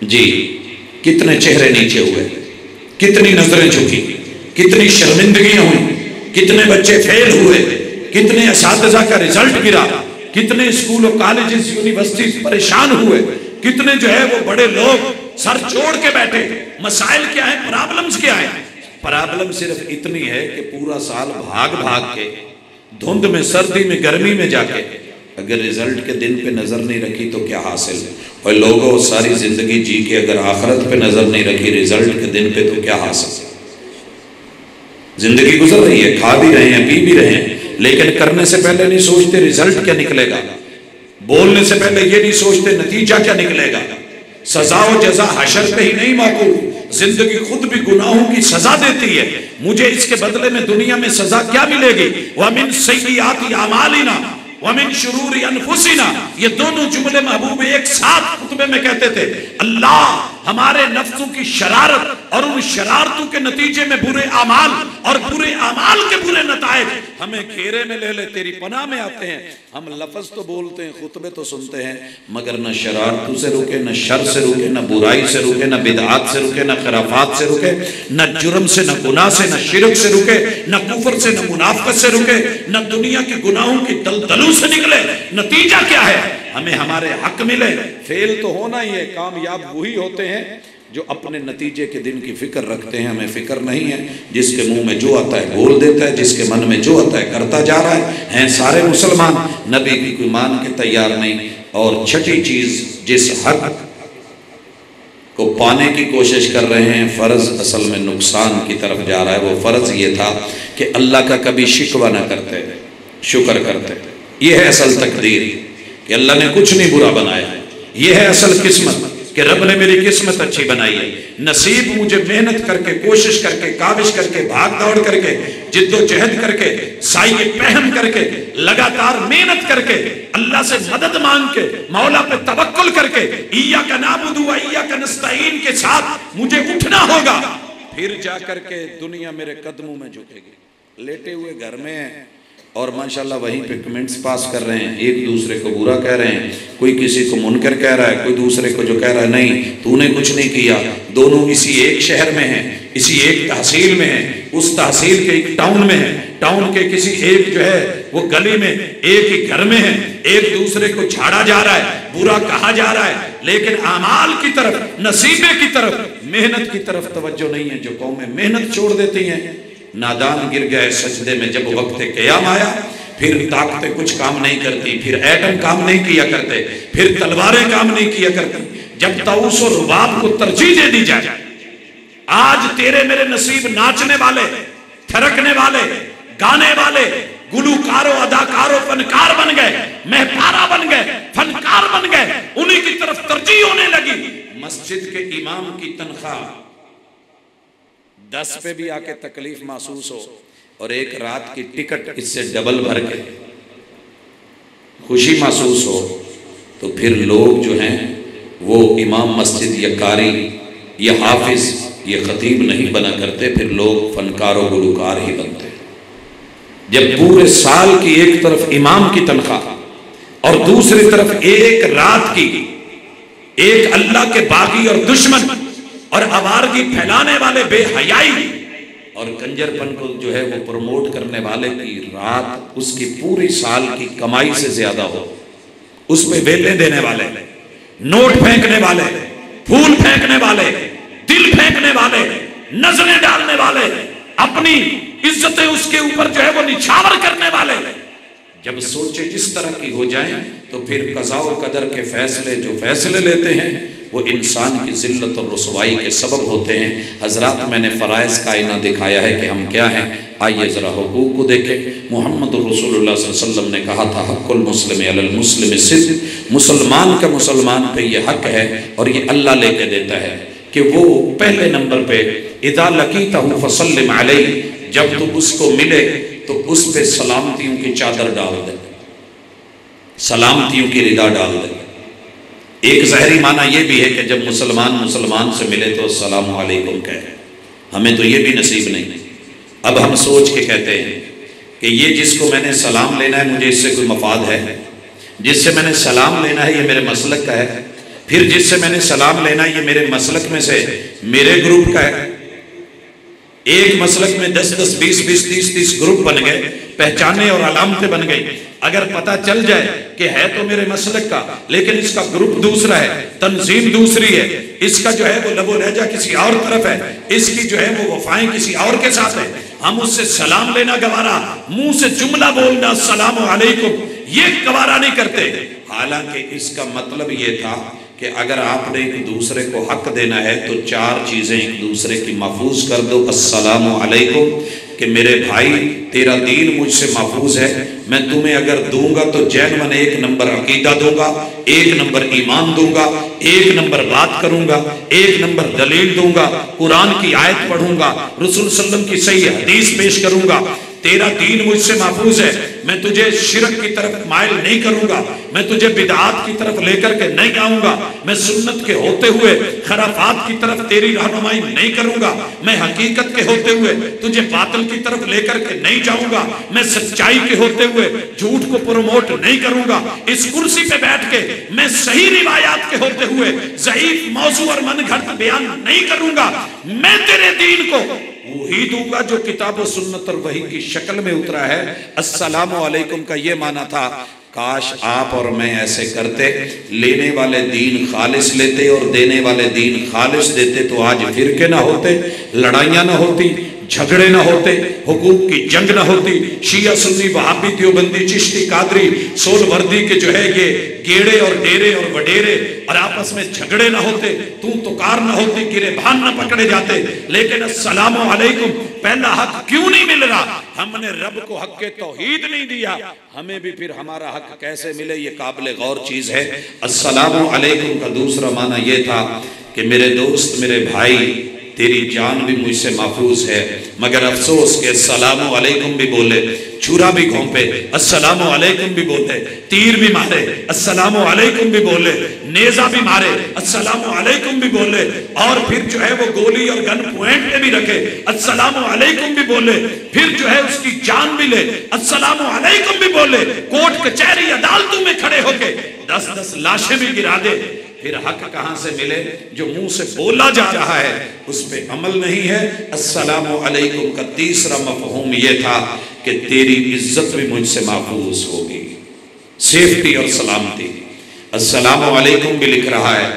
جی، کتنے چہرے نیچے ہوئے، کتنی نظریں جھکی، کتنی شرمندگیاں ہوئی، کتنے بچے فیل ہوئے، کتنے اساتذہ کا رزلٹ گرا، کتنے اسکول و کالجز یونیورسٹیز پریشان ہوئے، کتنے جو ہے وہ بڑے لوگ سر جوڑ کے بیٹھے. مسائل کیا ہیں، پرابلمز کیا ہیں؟ پرابلم صرف اتنی ہے کہ پورا سال بھاگ بھاگ کے دھند میں، سردی میں، گرمی میں جا کے اگر رزلٹ کے دن پہ نظر نہیں رکھی تو کیا حاصل؟ اور لوگوں ساری زندگی جی کے اگر آخرت پہ نظر نہیں رکھی رزلٹ کے دن پہ تو کیا حاصل؟ زندگی گزر رہی ہے، کھا بھی رہے ہیں، پی بھی رہے ہیں، لیکن کرنے سے پہلے نہیں سوچتے رزلٹ کیا نکلے گا، بولنے سے پہلے یہ نہیں سوچتے نتیجہ کیا نکلے گا. سزا و جزا حشر پہ ہی نہیں موقوف، زندگی خود بھی گناہوں کی سزا دیتی ہے. مجھے اس کے بدلے میں دنیا میں سزا کیا ملے گی؟ وَمِن سَيِّئَاتِ أَعْمَالِنَا وَمِن شُرُورِ أَنفُسِنَا. یہ دونوں جملے محبوب ایک ساتھ خطبے میں کہتے تھے. اللہ ہمارے نفسوں کی شرارت اور ان شرارتوں کے نتیجے میں برے اعمال اور برے اعمال کے برے نتائج ہمیں گھیرے میں لے لے، تیری پناہ میں آتے ہیں. ہم لفظ تو بولتے ہیں، خطبے تو سنتے ہیں، مگر نہ شرارتوں سے رکے، نہ شر سے رکے، نہ برائی سے رکے، نہ بدعات سے رکے، نہ خرافات سے رکے، نہ جرم سے، نہ گناہ سے، نہ شرک سے رکے، نہ کفر سے، نہ منافقت سے رکے، نہ دنیا کی گناہوں کی دلدلوں سے نکلے. نتیجہ کیا ہے؟ ہمیں ہمارے حق ملے. فیل تو ہونا ہی ہے، کامیاب وہی ہوتے ہیں جو اپنے نتیجے کے دن کی فکر رکھتے ہیں. ہمیں فکر نہیں ہے، جس کے منہ میں جو آتا ہے بول دیتا ہے، جس کے من میں جو آتا ہے کرتا جا رہا ہے. ہیں سارے مسلمان، نبی کی کوئی مان کے تیار نہیں. اور چھٹی چیز، جس حق کو پانے کی کوشش کر رہے ہیں فرض اصل میں نقصان کی طرف جا رہا ہے. وہ فرض یہ تھا کہ اللہ کا کبھی شکوہ نہ کرتے، شکر کرتے. یہ ہے اصل تقدیر کہ اللہ نے کچھ نہیں برا بنایا ہے. یہ ہے اصل قسمت کہ رب نے میری قسمت اچھی بنائی ہے. نصیب مجھے محنت کر کے، کوشش کر کے، کاوش کر کے، بھاگ دوڑ کر کے، جد و جہد کر کے، سائے پہم کر کے، لگاتار محنت کر کے، اللہ سے مدد مانگ کے، مولا پہ توکل کر کے، ایاک نعبد و ایاک نستعین کے ساتھ مجھے اٹھنا ہوگا. پھر جا کر کے دنیا میرے قدموں میں جھکے گی. لیٹے ہوئے گھر میں ہیں اور ماشاءاللہ وہیں پہ کمنٹس پاس کر رہے ہیں، ایک دوسرے کو برا کہہ رہے ہیں، کوئی کسی کو منکر کہہ رہا ہے، کوئی دوسرے کو جو کہہ رہا ہے نہیں تو نے کچھ نہیں کیا. دونوں اسی ایک شہر میں ہیں، اسی ایک تحصیل میں ہیں، اس تحصیل کے ایک ٹاؤن میں ہیں، ٹاؤن کے کسی ایک جو ہے وہ گلی میں، ایک ہی گھر میں ہیں. ایک دوسرے کو جھاڑا جا رہا ہے، برا کہا جا رہا ہے، لیکن اعمال کی طرف، نصیبے کی طرف، محنت کی طرف توجہ نہیں ہے. جو قومیں محنت چھوڑ دیتی ہیں نادان گر گئے سجدے میں. جب وقت قیام آیا پھر طاقتیں کچھ کام نہیں کرتی، پھر ایٹم کام نہیں کیا کرتے، پھر تلواریں کام نہیں کیا کرتی. جب طاؤس و رباب کو ترجیح دے دی جائے. آج تیرے میرے نصیب ناچنے والے، تھرکنے والے، گانے والے، گلوکاروں، اداکاروں، فنکار بن گئے، مہپارا بن گئے، فنکار بن گئے. انہی کی طرف ترجیح ہونے لگی. مسجد کے امام کی تنخواہ 10 پہ بھی آ کے تکلیف محسوس ہو اور ایک رات کی ٹکٹ اس سے ڈبل بھر کے خوشی محسوس ہو تو پھر لوگ جو ہیں وہ امام مسجد یا قاری یا حافظ یا خطیب نہیں بنا کرتے، پھر لوگ فنکار و گلوکار ہی بنتے. جب پورے سال کی ایک طرف امام کی تنخواہ اور دوسری طرف ایک رات کی ایک اللہ کے باغی اور دشمن اور آوارگی پھیلانے والے، بے حیائی اور کنجر پن کو جو ہے وہ پروموٹ کرنے والے کی رات اس کی پوری سال کی کمائی سے زیادہ ہو، اس پہ بیلیں دینے والے، نوٹ پھینکنے والے، پھول پھینکنے والے، دل پھینکنے والے، نظریں ڈالنے والے، اپنی عزتیں اس کے اوپر جو ہے وہ نچھاور کرنے والے، جب سوچیں اس طرح کی ہو جائیں تو پھر قضاء و قدر کے فیصلے جو فیصلے لیتے ہیں وہ انسان کی ذلت اور رسوائی کے سبب ہوتے ہیں۔ حضرات میں نے فرائض کا آئینہ دکھایا ہے کہ ہم کیا ہیں، آئیے ذرا حقوق کو دیکھیں۔ محمد رسول اللہ صلی اللہ علیہ وسلم نے کہا تھا حق المسلم علی المسلم صدق، مسلمان کا مسلمان پہ یہ حق ہے اور یہ اللہ لے کے دیتا ہے کہ وہ پہلے نمبر پہ اذا لقیتہ فسلم علیہ، جب تو اس کو ملے تو اس پہ سلامتیوں کی چادر ڈال دے، سلامتیوں کی ردا ڈال دے۔ ایک ظاہری معنی یہ بھی ہے کہ جب مسلمان سے ملے تو السلام علیکم کہے، ہمیں تو یہ بھی نصیب نہیں۔ اب ہم سوچ کے کہتے ہیں کہ یہ جس کو میں نے سلام لینا ہے مجھے اس سے کوئی مفاد ہے، جس سے میں نے سلام لینا ہے یہ میرے مسلک کا ہے، پھر جس سے میں نے سلام لینا ہے یہ میرے مسلک میں سے میرے گروپ کا ہے۔ ایک مسلک میں 10 20 30 گروپ بن گئے، پہچانے اور علامتیں بن گئی۔ اگر پتہ چل جائے کہ ہے تو میرے مسلک کا لیکن اس کا گروپ دوسرا ہے، تنظیم دوسری ہے، اس کا جو ہے وہ لب و لہجہ کسی اور طرف ہے، اس کی جو ہے وہ وفائیں کسی اور کے ساتھ ہے، ہم اس سے سلام لینا گوارا، منہ سے جملہ بولنا السلام علیکم یہ گوارا نہیں کرتے۔ حالانکہ اس کا مطلب یہ تھا کہ اگر آپ نے ایک دوسرے کو حق دینا ہے تو 4 چیزیں ایک دوسرے کی محفوظ کر دو۔ السلام علیکم، کہ میرے بھائی تیرا دین مجھ سے محفوظ ہے، میں تمہیں اگر دوں گا تو جینون 1 نمبر عقیدہ دوں گا، 1 نمبر ایمان دوں گا، 1 نمبر بات کروں گا، 1 نمبر دلیل دوں گا، قرآن کی آیت پڑھوں گا، رسول صلی اللہ علیہ وسلم کی صحیح حدیث پیش کروں گا۔ تیرا دین مجھ سے محفوظ ہے، میں تجھے شرک کی طرف مائل نہیں کروں گا، میں تجھے بدعات کی طرف لے کر کے نہیں آؤں گا، میں سنت کے ہوتے ہوئے خرافات کی طرف تیری رہنمائی نہیں کروں گا، میں حقیقت کے ہوتے ہوئے تجھے باطل کی طرف لے کر کے نہیں جاؤں گا، میں سچائی کے ہوتے ہوئے جھوٹ کو پروموٹ نہیں کروں گا، اس کرسی پہ بیٹھ کے میں صحیح روایات کے ہوتے ہوئے ضعیف موضوع اور من گھڑت بیان نہیں کروں گا، میں تیرے دین کو وہی دوں گا جو کتاب و سنت اور وحی کی شکل میں اترا ہے۔ السلام علیکم کا یہ معنی تھا کاش آپ اور میں ایسے کرتے، لینے والے دین خالص لیتے اور دینے والے دین خالص دیتے تو آج فرقے نہ ہوتے، لڑائیاں نہ ہوتی، جھگڑے نہ ہوتے، حقوق کی جنگ نہ ہوتی، شیعہ سنی وہابی دیوبندی چشتی قادری سول وردی کے جو ہے یہ گیڑے اور ڈیرے اور وڈیرے اور آپس میں جھگڑے نہ ہوتے، تو کار نہ ہوتی، گرے بھان نہ پکڑے جاتے۔ لیکن السلام علیکم پہلا حق کیوں نہیں مل رہا؟ ہم نے رب کو حق کے توحید نہیں دیا، ہمیں بھی پھر ہمارا حق کیسے ملے؟ یہ قابل غور چیز ہے۔ السلام علیکم کا دوسرا معنی یہ تھا کہ میرے دوست، میرے بھائی، تیری جان بھی مجھ سے محفوظ ہے، مگر افسوس کہ السلام علیکم بھی بولے، چھرا بھی گھونپے السلام علیکم بھی بولے، تیر بھی مارے السلام علیکم بھی بولے، نیزہ بھی مارے السلام علیکم بھی بولے، اور پھر جو ہے وہ گولی اور گن پوائنٹ پہ بھی رکھے السلام علیکم بھی بولے، پھر جو ہے اس کی جان بھی لے السلام علیکم بھی بولے، کوٹ کچہری عدالتوں میں کھڑے ہو کے 10 لاشیں بھی گرا دے، پھر حق کہاں سے ملے؟ جو منہ سے بولا جا رہا ہے اس پہ عمل نہیں ہے۔ السلام علیکم کا تیسرا مفہوم یہ تھا کہ تیری عزت بھی مجھ سے محفوظ ہوگی، سیفٹی اور سلامتی۔ السلام علیکم بھی لکھ رہا ہے،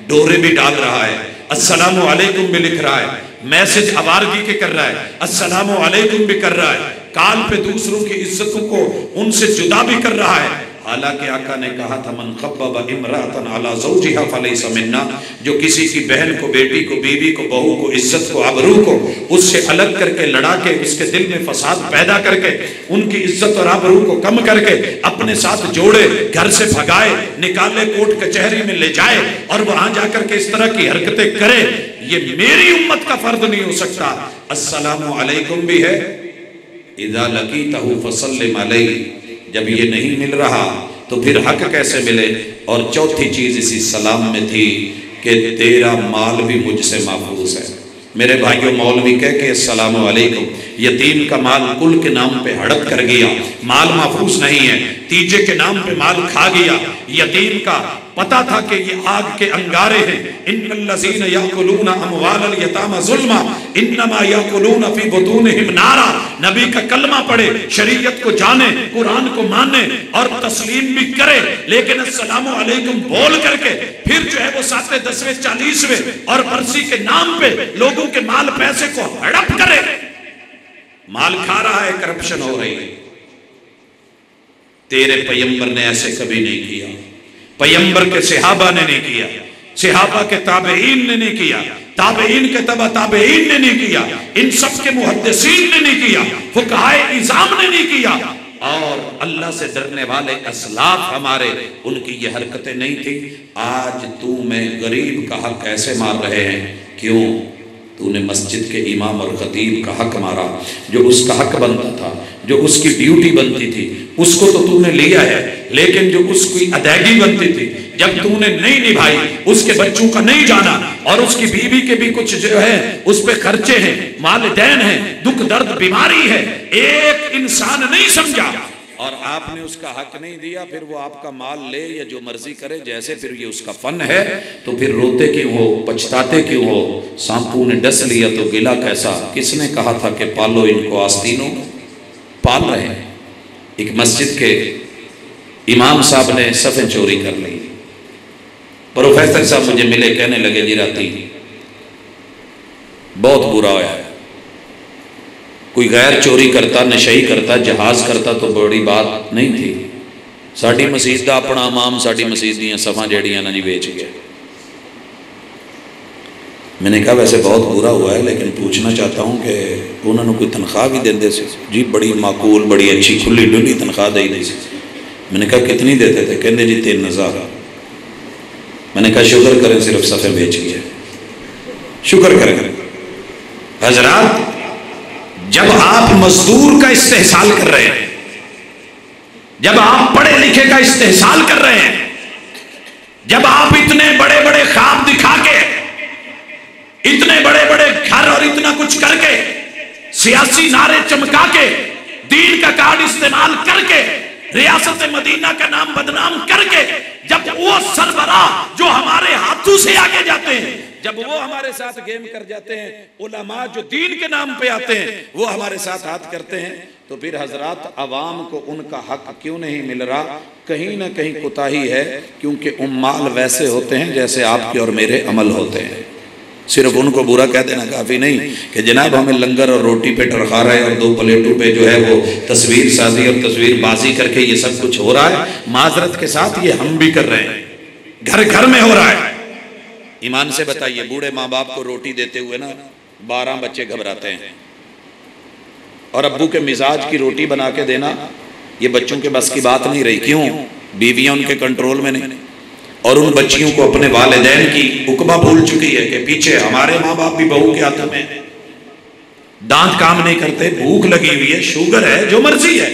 ڈورے بھی ڈال رہا ہے، السلام علیکم بھی لکھ رہا ہے، میسج آوارگی کے کر رہا ہے، السلام علیکم بھی کر رہا ہے، کال پہ دوسروں کی عزتوں کو ان سے جدا بھی کر رہا ہے۔ حالانکہ آقا نے کہا تھا من خبب امرأة علی زوجہا فلیس منا، جو کسی کی بہن کو، بیٹی کو، بیوی کو، بہو کو، عزت کو، آبرو کو اس سے الگ کر کے، لڑا کے، اس کے دل میں فساد پیدا کر کے، ان کی عزت اور آبرو کو کم کر کے اپنے ساتھ جوڑے، گھر سے بھگائے، نکالے، کوٹ کچہری میں لے جائے اور وہاں جا کر کے اس طرح کی حرکتیں کرے، یہ میری امت کا فرد نہیں ہو سکتا۔ السلام علیکم بھی ہے، اذا لقیتہ فسلم علیہ، جب یہ نہیں مل رہا تو پھر حق کیسے ملے؟ اور چوتھی چیز اسی سلام میں تھی کہ تیرا مال بھی مجھ سے محفوظ ہے۔ میرے بھائیوں، مولوی کہہ کے السلام علیکم، یتیم کا مال کل کے نام پہ ہڑپ کر گیا، مال محفوظ نہیں ہے، تیجے کے نام پہ مال کھا گیا، یتیم کا پتا تھا کہ یہ آگ کے انگارے ہیں، ان الذین یاکلون اموال الیتامی ظلما انما یاکلون فی بطونہم نارا۔ نبی کا کلمہ پڑھے، شریعت کو جانے، قرآن کو مانے اور تسلیم بھی کرے، لیکن السلام علیکم بول کر کے پھر جو ہے وہ 7ویں 10ویں 40ویں اور برسی کے نام پہ لوگوں کے مال پیسے کو ہڑپ کرے، مال کھا رہا ہے، کرپشن ہو رہی ہے۔ تیرے پیغمبر نے ایسے کبھی نہیں کیا، پیغمبر کے صحابہ نے نہیں کیا، صحابہ کے تابعین نے نہیں کیا، تابعین کے تبع تابعین نے نہیں کیا، ان سب کے محدثین نے نہیں کیا، فقہائے اعظام نے نہیں کیا، اور اللہ سے ڈرنے والے اسلاف ہمارے ان کی یہ حرکتیں نہیں تھی۔ آج تو میں غریب کا حق ایسے مار رہے ہیں، کیوں؟ تو نے مسجد کے امام اور خطیب کا حق مارا، جو اس کا حق بنتا تھا، جو اس کی ڈیوٹی بنتی تھی، اس کو تو نے لیا ہے، لیکن جو اس کی ادائیگی بنتی تھی جب تو نے نہیں نبھائی، اس کے بچوں کا نہیں جانا، اور اس کی بیوی کے بھی کچھ جو ہے اس پہ خرچے ہیں، والدین ہیں، دکھ درد بیماری ہے، ایک انسان نہیں سمجھا اور آپ نے اس کا حق نہیں دیا، پھر وہ آپ کا مال لے یا جو مرضی کرے جیسے، پھر یہ اس کا فن ہے، تو پھر روتے کیوں ہو، پچھتاتے کیوں ہو؟ سانپوں نے ڈس لیا تو گلا کیسا؟ کس نے کہا تھا کہ پالو ان کو آستینوں؟ پال رہے ہیں۔ ایک مسجد کے امام صاحب نے صفیں چوری کر لی، پروفیسر صاحب مجھے ملے، کہنے لگے جی راتی بہت برا ہوا ہے، کوئی غیر چوری کرتا، نشئی کرتا، جہاز کرتا تو بڑی بات نہیں تھی، ساڑی مسجد دا اپنا امام ساڑی مسجد دیاں صفحہ جیڑیاں نا جی بیچ گیا۔ میں نے کہا ویسے بہت برا ہوا ہے، لیکن پوچھنا چاہتا ہوں کہ انہوں نے کوئی تنخواہ بھی دیندے سے؟ جی بڑی معقول، بڑی اچھی کھلی ڈلی تنخواہ دی سے۔ میں نے کہا کتنی دیتے تھے؟ کہنے جی 3000۔ میں نے کہا شکر کریں صرف صفحے بیچ گیا، شکر کریں۔ حضرات جب آپ مزدور کا استحصال کر رہے ہیں، جب آپ پڑھے لکھے کا استحصال کر رہے ہیں، جب آپ اتنے بڑے بڑے خواب دکھا کے، اتنے بڑے بڑے گھر اور اتنا کچھ کر کے، سیاسی نعرے چمکا کے، دین کا کارڈ استعمال کر کے، ریاست مدینہ کا نام بدنام کر کے، جب وہ سربراہ جو ہمارے ہاتھوں سے آگے جاتے ہیں، جب وہ ہمارے ساتھ گیم کر جاتے ہیں، علماء جو دین کے نام پہ آتے ہیں وہ ہمارے ساتھ ہاتھ کرتے ہیں، تو پھر حضرات عوام کو ان کا حق کیوں نہیں مل رہا؟ کہیں نہ کہیں کوتاہی ہے، کیونکہ عمال ویسے ہوتے ہیں جیسے آپ کے اور میرے عمل ہوتے ہیں۔ صرف ان کو برا کہہ دینا کافی نہیں کہ جناب ہمیں لنگر اور روٹی پہ ٹرخا رہے اور 2 پلیٹوں پہ جو ہے وہ تصویر سازی اور تصویر بازی کر کے یہ سب کچھ ہو رہا ہے، معذرت کے ساتھ یہ ہم بھی کر رہے ہیں، گھر گھر میں ہو رہا ہے۔ ایمان سے بتائیے، بوڑھے ماں باپ کو روٹی دیتے ہوئے نا 12 بچے گھبراتے ہیں، اور ابو کے مزاج کی روٹی بنا کے دینا یہ بچوں کے بس کی بات نہیں رہی۔ کیوں؟ بیویاں ان کے کنٹرول میں نہیں، اور ان بچیوں کو اپنے والدین کی عقبہ بھول چکی ہے کہ پیچھے ہمارے ماں باپ بھی بہو کے ہاتھ میں، دانت کام نہیں کرتے، بھوک لگی ہوئی ہے، شوگر ہے، جو مرضی ہے،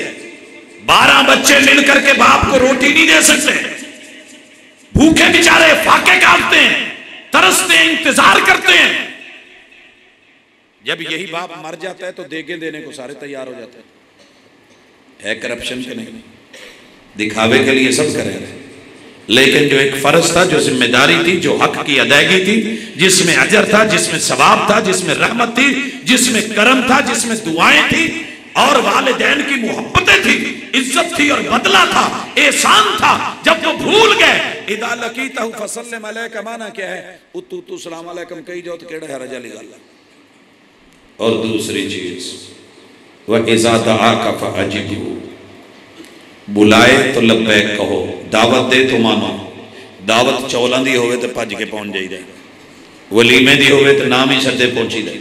12 بچے مل کر کے باپ کو روٹی نہیں دے سکتے، بھوکے بیچارے فاقے کاٹتے ہیں، ترستے ہیں، انتظار کرتے ہیں۔ جب یہی باپ مر جاتا ہے تو دیگیں دینے کو سارے تیار ہو جاتے ہیں۔ ہے کرپشن کے نہیں، دکھاوے کے لیے سب کریں رہے، لیکن جو ایک فرض تھا، جو ذمہ داری تھی، جو حق کی ادائیگی تھی، جس میں اجر تھا، جس میں ثواب تھا، جس میں رحمت تھی، جس میں کرم تھا، جس میں دعائیں تھی اور والدین کی محبتیں تھی، عزت تھی اور بدلہ تھا، احسان تھا، جب وہ بھول گئے۔ اذا لقیتہ فسلم علیک، مانا کیا ہے؟ اتو سلام علیکم کہی جاؤ تو کیڑا حرج علی گل۔ اور دوسری چیز وَإِذَا دَعَاكَ فَأَجِبْهُ، بلائے تو لبیک کہو، دعوت دے تو مانو۔ دعوت چولاں دی ہوئے تو پھج کے پہنچ جائی دے، ولیمے دی ہوئے تو نام ہی چھتے پہنچی دے،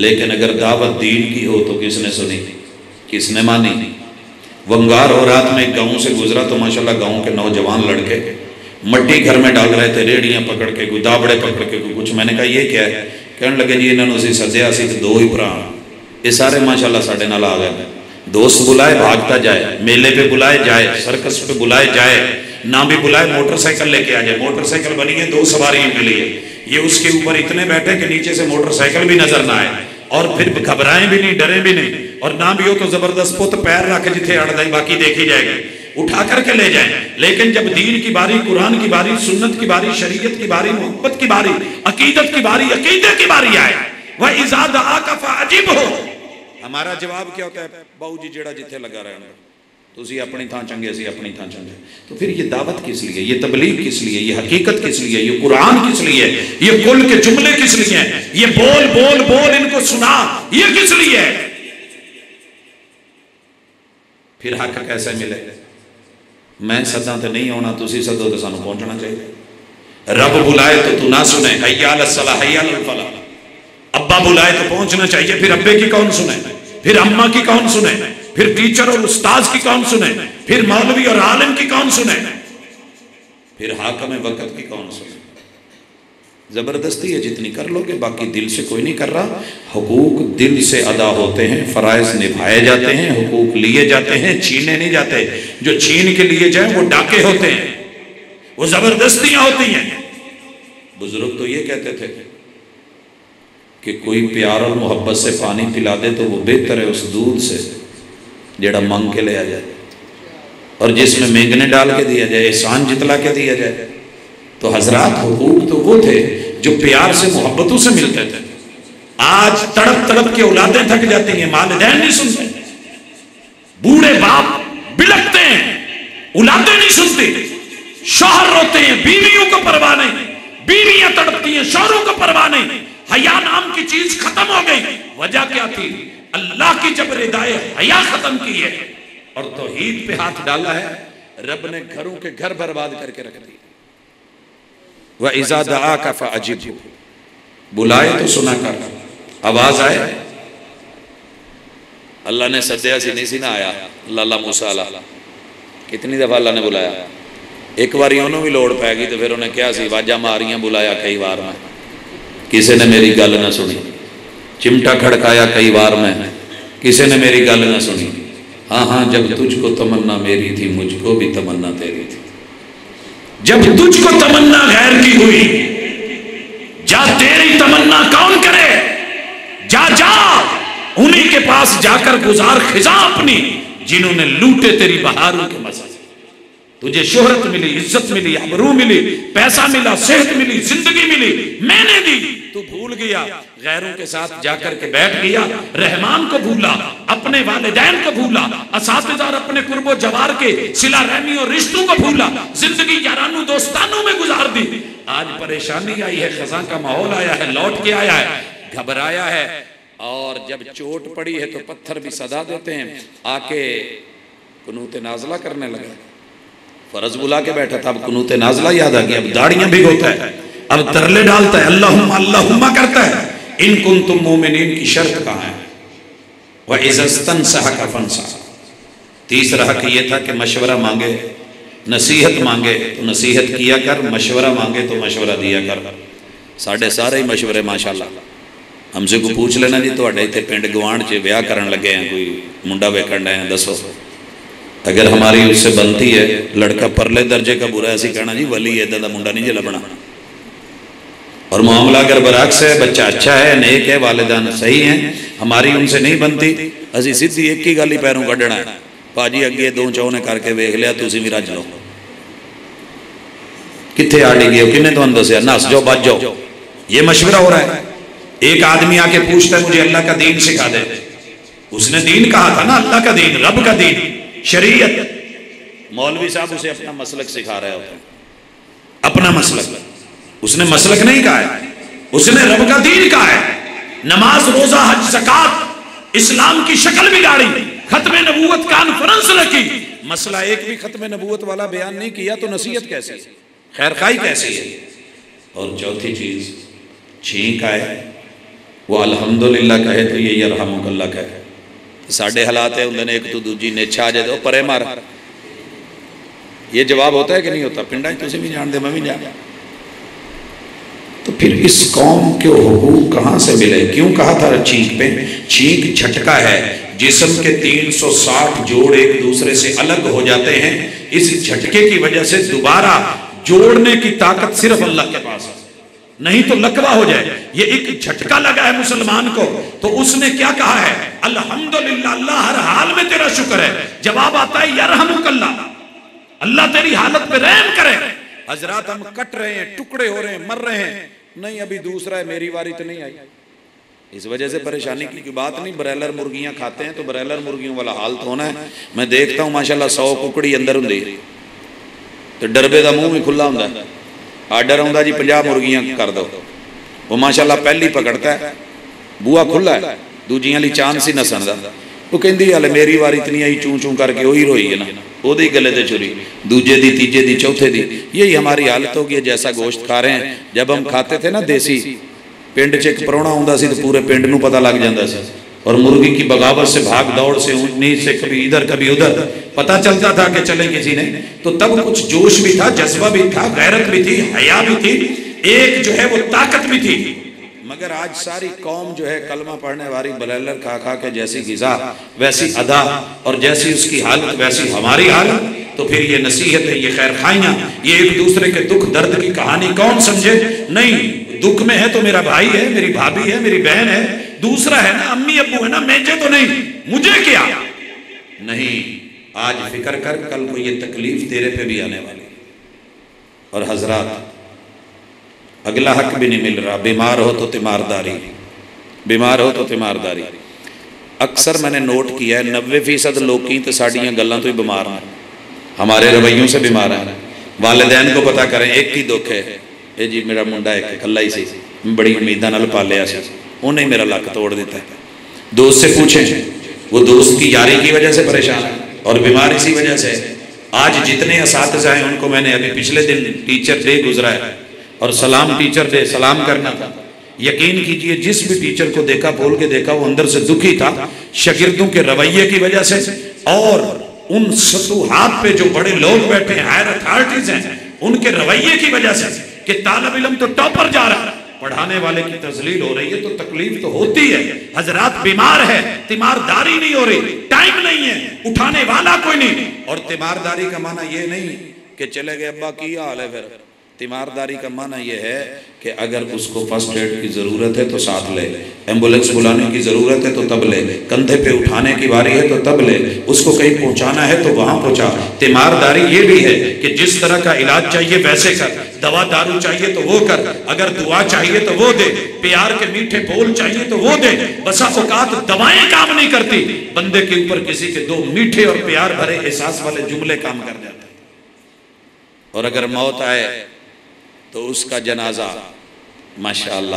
لیکن اگر دعوت دین کی ہو تو کس نے سنی، کس نے مانی؟ ونگار ہو رات میں گاؤں سے گزرا تو ماشاءاللہ گاؤں کے نوجوان لڑکے مٹی گھر میں ڈال رہے تھے، ریڑیاں پکڑ کے، کوئی دابڑے پکڑ کے، کوئی کچھ۔ میں نے کہا یہ کیا ہے؟ کہنے لگے جی انہوں نے اسی سدیا سی تو 2 ہی پران، یہ سارے ماشاءاللہ ساڑھے نال آ گئے۔ دوست بلائے بھاگتا جائے، میلے پہ بلائے جائے، سرکس پہ بلائے جائے، نہ بھی بلائے موٹر سائیکل لے کے آ جائے۔ موٹر سائیکل بنی ہے 2 سواریوں کے لیے، یہ اس کے اوپر اتنے بیٹھے کہ نیچے سے موٹر سائیکل بھی نظر نہ آئے، اور پھر گھبرائیں بھی نہیں، ڈریں بھی نہیں، اور نہ بھی ہو تو زبردست پت پیر رکھ جتھے اڑ دیں، باقی دیکھی جائے گی، اٹھا کر کے لے جائیں۔ لیکن جب دین کی باری، قرآن کی باری، سنت کی باری، شریعت کی باری، محبت کی باری، عقیدت کی باری، عقیدے کی باری آئے، وَإِذَا دَعَاكَ فَأَجِبْهُ، ہمارا جواب کیا ہوتا ہے؟ باؤ جی جیڑا جتھے لگا رہے ہیں، تو اسی اپنی تھان چنگے، اسی اپنی تھان چنگے۔ تو پھر یہ دعوت کس لیے، یہ تبلیغ کس لیے، یہ حقیقت کس لیے، یہ قرآن کس لیے، یہ قول کے جملے کس لیے ہیں، یہ بول بول بول ان کو سنا، یہ کس لیے ہے؟ پھر حق کیسے ملے؟ میں سدا تو نہیں ہونا، تسی سدو تو سانو پہنچنا چاہیے۔ رب بلائے تو تو نہ سنے، حی علی الصلاح حی علی الفلاح۔ ابا بلائے تو پہنچنا چاہیے، پھر ابے کی کون سنے؟ پھر اماں کی کون سنے؟ پھر ٹیچر اور استاذ کی کون سنے؟ پھر مولوی اور عالم کی کون سنے؟ پھر حاکم وقت کی کون سنے؟ زبردستی ہے جتنی کر لو گے، باقی دل سے کوئی نہیں کر رہا۔ حقوق دل سے ادا ہوتے ہیں، فرائض نبھائے جاتے ہیں، حقوق لیے جاتے ہیں، چھینے نہیں جاتے۔ جو چھین کے لیے جائیں وہ ڈاکے ہوتے ہیں، وہ زبردستیاں ہوتی ہیں۔ بزرگ تو یہ کہتے تھے کہ کوئی پیار اور محبت سے پانی پلا دے تو وہ بہتر ہے اس دودھ سے جیڑا مانگ کے لے آ جائے، اور جس میں مینگنے ڈال کے دیا جائے، احسان جتلا کے دیا جائے۔ تو حضرات حقوق تو وہ تھے جو پیار سے محبتوں سے ملتے تھے۔ آج تڑپ تڑپ کے اولادیں تھک جاتی ہیں، والدین نہیں سنتے، بوڑھے باپ بلکتے ہیں، اولادیں نہیں سنتی، شوہر روتے ہیں، بیویوں کو پرواہ نہیں، بیویاں تڑپتی ہیں، شوہروں کو پرواہ نہیں۔ حیا نام کی چیز ختم ہو گئی۔ وجہ کیا تھی؟ اللہ کی جب ردائے حیا ختم کی ہے اور توحید پہ ہاتھ ڈالا ہے، رب نے گھروں کے گھر برباد کر کے رکھ دی۔ وَإِذَا دَعَاكَ فَأَجِبْهُ، بلائے تو سنا کر، آواز آئے۔ اللہ نے سدیا سی نہیں سی نہ آیا، اللہ موسیٰ علیہ کتنی دفعہ اللہ نے بلایا؟ ایک باری انہوں بھی لوڑ پہ گئی تو پھر انہیں کیا سی، واجہ ماریاں بلایا کئی بار میں، کسی نے میری گل نہ سنی، چمٹا کھڑکایا کئی بار میں، کسی نے میری گل نہ سنی۔ ہاں ہاں جب تجھ کو تمنا میری تھی، مجھ کو بھی تمنا تیری تھی۔ جب تجھ کو تمنا غیر کی ہوئی، جا تیری تمنا کون کرے؟ جا جا انہی کے پاس جا کر گزار خزاں اپنی، جنہوں نے لوٹے تیری بہاروں کے مزے۔ تجھے شہرت ملی، عزت ملی، ابرو ملی، پیسہ ملا، صحت ملی، زندگی ملی، میں نے دی، تو بھول گیا، غیروں کے ساتھ جا کر کے بیٹھ گیا، رحمان کو بھولا، اپنے والدین کو بھولا، اساتذہ اور اپنے قرب و جوار کے صلہ رحمی اور رشتوں کو بھولا، زندگی یارانوں دوستانوں میں گزار دی۔ آج پریشانی آئی ہے، خزاں کا ماحول آیا ہے، لوٹ کے آیا ہے، گھبرایا ہے، اور جب چوٹ پڑی ہے تو پتھر بھی صدا دیتے ہیں، آ کے قنوت نازلہ کرنے لگا۔ فرض بلا کے بیٹھا تھا، اب قنوت نازلہ یاد آ گیا، اب داڑیاں بھگوتا ہے، اب ترلے ڈالتا ہے، اللہم اللہم کرتا ہے۔ ان کنتم مومنین کی شرط کہاں ہے؟ وَإِذَا اسْتَنْصَحَكَ فَانْصَحْ۔ تیسرا حق یہ تھا کہ مشورہ مانگے، نصیحت مانگے تو نصیحت کیا کر، مشورہ مانگے تو مشورہ دیا کر۔ ساڑھے سارے ہی مشورے ماشاءاللہ، ہم سے کو پوچھ لینا جی تو اڈے تھے پینڈ گوانڈ چے بیاہ کرن لگے ہیں، کوئی منڈا ویکن رہے ہیں، دسو اگر ہماری اس سے بنتی ہے، لڑکا پرلے درجے کا برا ہے، اسی کہنا جی ولی ہے، دا منڈا نہیں جے لبنا، اور معاملہ اگر برعکس ہے، بچہ اچھا ہے، نیک ہے، والدان صحیح ہیں، ہماری ان سے نہیں بنتی، اسی سیدھی ایک ہی گالی پیروں کڈنا ہے، پاجی اگے دو چونے کر کے ویکھ لیا، تسی بھی رج لو، کتھے آڑی گئے ہو، کنے تو اندر سے ناس جاؤ بچ جاؤ۔ یہ مشورہ ہو رہا ہے۔ ایک آدمی آ کے پوچھتا ہے مجھے اللہ کا دین سکھا دے، اس نے دین کہا تھا نا، اللہ کا دین، رب کا دین، شریعت۔ مولوی صاحب اسے اپنا مسلک سکھا رہے ہوتے ہیں، اپنا مسلک، اس نے مسلک نہیں کہا ہے، اس نے رب کا دین کہا ہے۔ نماز، روزہ، حج، زکوٰۃ، اسلام کی شکل بگاڑی، ختم نبوت کانفرنس رکھی، مسئلہ ایک بھی ختم نبوت والا بیان نہیں کیا تو نصیحت کیسی، خیرخواہی کیسی ہے؟ اور چوتھی چیز، چھینک آئے وہ الحمدللہ کہے تو یہ یرحمک اللہ کہے۔ ساڑھے حالات ہے انہوں نے ایک تو دوجی نیچھا جائے تو پرے مار، یہ جواب ہوتا ہے کہ نہیں ہوتا؟ پنڈا تسی بھی جان دے، میں بھی جان۔ تو پھر اس قوم کے حقوق کہاں سے ملے؟ کیوں کہا تھا چھینک پہ؟ چھینک جھٹکا ہے، جسم کے 360 جوڑ ایک دوسرے سے الگ ہو جاتے ہیں، اس جھٹکے کی وجہ سے دوبارہ جوڑنے کی طاقت صرف اللہ کے پاس ہے، نہیں تو لکوا ہو جائے۔ یہ ایک جھٹکا لگا ہے مسلمان کو، تو اس نے کیا کہا ہے؟ الحمدللہ، اللہ ہر حال میں تیرا شکر ہے۔ جواب آتا ہے یرحمک اللہ، اللہ تیری حالت پہ رحم کرے۔ حضرات ہم کٹ رہے ہیں، ٹکڑے ہو رہے ہیں، مر رہے ہیں، نہیں ابھی دوسرا ہے، میری واری تو نہیں آئی۔ اس وجہ سے پریشانی کی بات نہیں، برائلر مرغیاں کھاتے ہیں تو برائلر مرغیوں والا حال تو ہونا ہے۔ میں دیکھتا ہوں ماشاءاللہ 100 ککڑی اندر ہوں تو ڈربے دا منہ بھی کھلا ہوں، آرڈر ہوں جی 50 مرغیاں کر دو، وہ ماشاءاللہ پہلی پکڑتا ہے، بوا کھلا ہے، دوجیاں لی چاند سی نسن دا، وہ کہندی ہلے میری واری اتنی ہی چوں چوں کر کے وہی روئی ہے نا، وہ دی گلے تے چوری، دوجے دی تیجے دی چوتھے دی. یہی ہماری حالت ہوگی ہے جیسا گوشت کھا رہے ہیں. جب ہم کھاتے تھے نا دیسی، پنڈ چ ایک پرونا ہوندا سی تو پورے پنڈ نو پتہ لگ جاندا سی، اور مرغی کی بغاوت سے بھاگ دوڑ سے اونٹنی سے کبھی ادھر کبھی ادھر پتہ چلتا تھا کہ چلے کسی نے. تو تب کچھ جوش بھی تھا، جذبہ بھی تھا، غیرت بھی تھی، حیا بھی تھی، ایک جو ہے وہ طاقت بھی تھی. مگر آج ساری قوم جو ہے کلمہ پڑھنے والی بلیلر کھا کھا کے جیسی غذا ویسی ادا اور جیسی اس کی حالت ویسی ہماری حالت. تو پھر یہ نصیحت ہے، یہ خیر خائیاں، یہ ایک دوسرے کے دکھ درد کی کہانی کون سمجھے؟ نہیں، دکھ میں ہے تو میرا بھائی ہے، میری بھابھی ہے، میری بہن ہے، دوسرا ہے نا، امی ابو ہے نا، میجے تو نہیں، مجھے کیا نہیں. آج فکر کر، کل کو یہ تکلیف تیرے پہ بھی آنے والی. اور حضرات اگلا حق بھی نہیں مل رہا. بیمار ہو تو تیمارداری، بیمار ہو تو تیمارداری. اکثر میں نے نوٹ کیا ہے 90% لوگ کی تو ساڑیاں گلاں تو ہی بیمار ہیں، ہمارے رویوں سے بیمار ہیں. والدین کو پتا کریں، ایک ہی دکھ ہے، اے جی میرا منڈا ایک کلا ہی سی، بڑی امیداں نال پالیا سی، انہیں میرا لک توڑ دیتا ہے. دوست سے پوچھیں، وہ دوست کی یاری کی وجہ سے پریشان ہے اور بیمار اسی وجہ سے. آج جتنے اساتذہ ہیں ان کو میں نے ابھی پچھلے دن ٹیچر ڈے گزرا ہے اور سلام ٹیچر ڈے سلام کرنا تھا. یقین کیجئے جس بھی ٹیچر کو دیکھا، بول کے دیکھا، وہ اندر سے دکھی تھا شاگردوں کے رویے کی وجہ سے اور ان سطوحات پہ جو بڑے لوگ بیٹھے ہیں، ہائر اتھارٹیز ہیں، ان کے رویے کی وجہ سے کہ طالب علم تو ٹاپر جا رہا ہے، پڑھانے والے کی تذلیل ہو رہی ہے تو تکلیف تو ہوتی ہے. حضرات بیمار ہے، تیمارداری نہیں ہو رہی، ٹائم نہیں ہے، اٹھانے والا کوئی نہیں. اور تیمارداری کا معنی یہ نہیں کہ چلے گئے ابا کی حال ہے. پھر تیمارداری کا معنی یہ ہے کہ اگر اس کو فرسٹ ایڈ کی ضرورت ہے تو ساتھ لے، ایمبولنس بلانے کی ضرورت ہے تو تب لے، کندھے پہ اٹھانے کی باری ہے تو تب لے، اس کو کہیں پہنچانا ہے تو وہاں پہنچا. تیمارداری یہ بھی ہے کہ جس طرح کا علاج چاہیے ویسے کر، دوا دارو چاہیے تو وہ کر، اگر دعا چاہیے تو وہ دے، پیار کے میٹھے بول چاہیے تو وہ دے. بسا اوقات دوائیں کام نہیں کرتی، بندے کے اوپر کسی کے دو میٹھے اور پیار بھرے احساس والے جملے کام کر جاتے ہیں. اور اگر موت آئے تو اس کا جنازہ ماشاءاللہ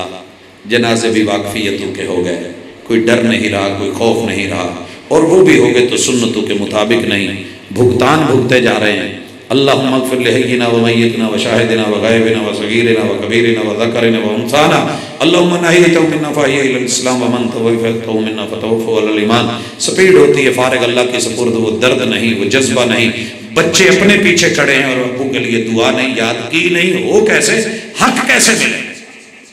جنازے بھی واقفیتوں کے ہو گئے، کوئی ڈر نہیں رہا، کوئی خوف نہیں رہا، اور وہ بھی ہو گئے تو سنتوں کے مطابق نہیں، بھگتان بھگتے جا رہے ہیں. اللہم اغفر لحینا و میتنا و شاہدنا و غائبنا و صغیرنا و کبیرنا و ذکرنا و انثانا. اللہم نحیتو منا فاہی الی الاسلام و من توفیتو منا فتوفو علی الایمان. سپیڈ ہوتی ہے فارغ اللہ کی سپرد، وہ درد نہیں، وہ جذبہ نہیں. بچے اپنے پیچھے کھڑے ہیں اور ابو کے لیے دعا نہیں، یاد کی نہیں. ہو کیسے؟ حق کیسے ملے؟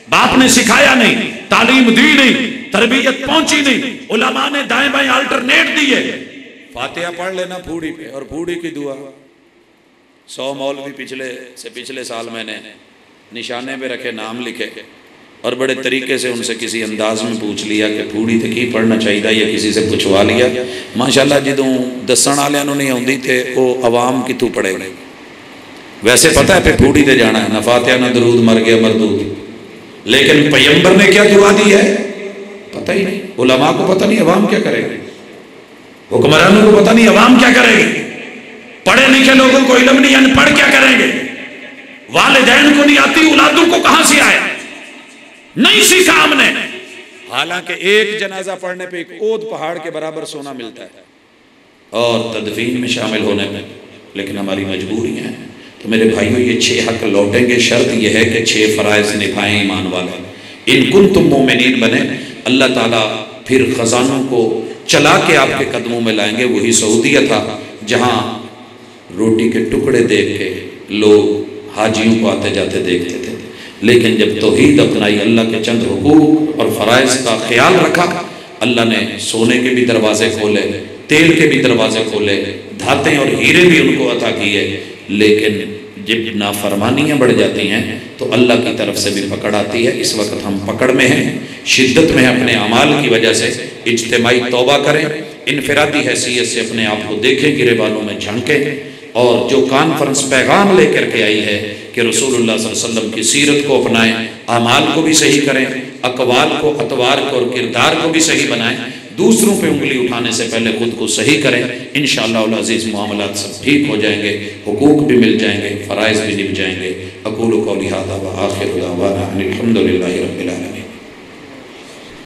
باپ نے سکھایا نہیں، تعلیم دی نہیں، تربیت پہنچی نہیں، علماء نے دائیں بائیں الٹرنیٹ دیے. فاتحہ پڑھ لینا پھوڑی پہ اور پھوڑی کی دعا. 100 مولوی پچھلے سال میں نے نشانے پہ رکھے، نام لکھے اور بڑے طریقے سے ان سے کسی انداز میں پوچھ لیا کہ پھوڑی تے کی پڑھنا چاہیے، یا کسی سے پوچھوا لیا. ماشاءاللہ جدوں دسن والے نہیں آتی تھے وہ عوام کتوں پڑھے گئے. ویسے پتہ ہے پہ پھوڑی تے جانا ہے، نہ فاتحہ نہ درود، مر گیا مردود. لیکن پیغمبر نے کیا دعا دی ہے پتہ ہی نہیں. علماء کو پتہ نہیں عوام کیا کرے گی، حکمرانوں کو پتہ نہیں عوام کیا کرے گی، پڑھے لکھے لوگوں کو علم نہیں، ان پڑھ کیا کریں گے. والدین کو نہیں آتی، اولادوں کو کہاں سے آیا؟ نہیں سیکھا ہم نے. حالانکہ ایک جنازہ پڑھنے پہ ایک اود پہاڑ کے برابر سونا ملتا ہے اور تدفین میں شامل ہونے میں. لیکن ہماری مجبوریاں ہیں. تو میرے بھائیوں یہ 6 حق لوٹیں گے. شرط یہ ہے کہ 6 فرائض نبھائیں ایمان والے. ان کنتم مومنین بنے. اللہ تعالیٰ پھر خزانوں کو چلا کے آپ کے قدموں میں لائیں گے. وہی سعودیہ تھا جہاں روٹی کے ٹکڑے دیکھ کے لوگ حاجیوں کو آتے جاتے دیکھتے تھے. لیکن جب توحید اپنائی، اللہ کے چند حقوق اور فرائض کا خیال رکھا، اللہ نے سونے کے بھی دروازے کھولے، تیل کے بھی دروازے کھولے، دھاتیں اور ہیرے بھی ان کو عطا کیے. لیکن جب نافرمانیاں بڑھ جاتی ہیں تو اللہ کی طرف سے بھی پکڑ آتی ہے. اس وقت ہم پکڑ میں ہیں، شدت میں ہیں اپنے اعمال کی وجہ سے. اجتماعی توبہ کریں، انفرادی حیثیت سے اپنے آپ کو دیکھیں، گریبانوں میں جھنکیں. اور جو کانفرنس پیغام لے کر کے آئی ہے کہ رسول اللہ صلی اللہ علیہ وسلم کی سیرت کو اپنائیں، اعمال کو بھی صحیح کریں، اقوال کو، اطوار کو اور کردار کو بھی صحیح بنائیں، دوسروں پہ انگلی اٹھانے سے پہلے خود کو صحیح کریں. انشاءاللہ العزیز معاملات سب ٹھیک ہو جائیں گے، حقوق بھی مل جائیں گے، فرائض بھی نبھ جائیں گے. اقول قولی ھذا وآخر دعوانا ان الحمد للہ رب العالمین.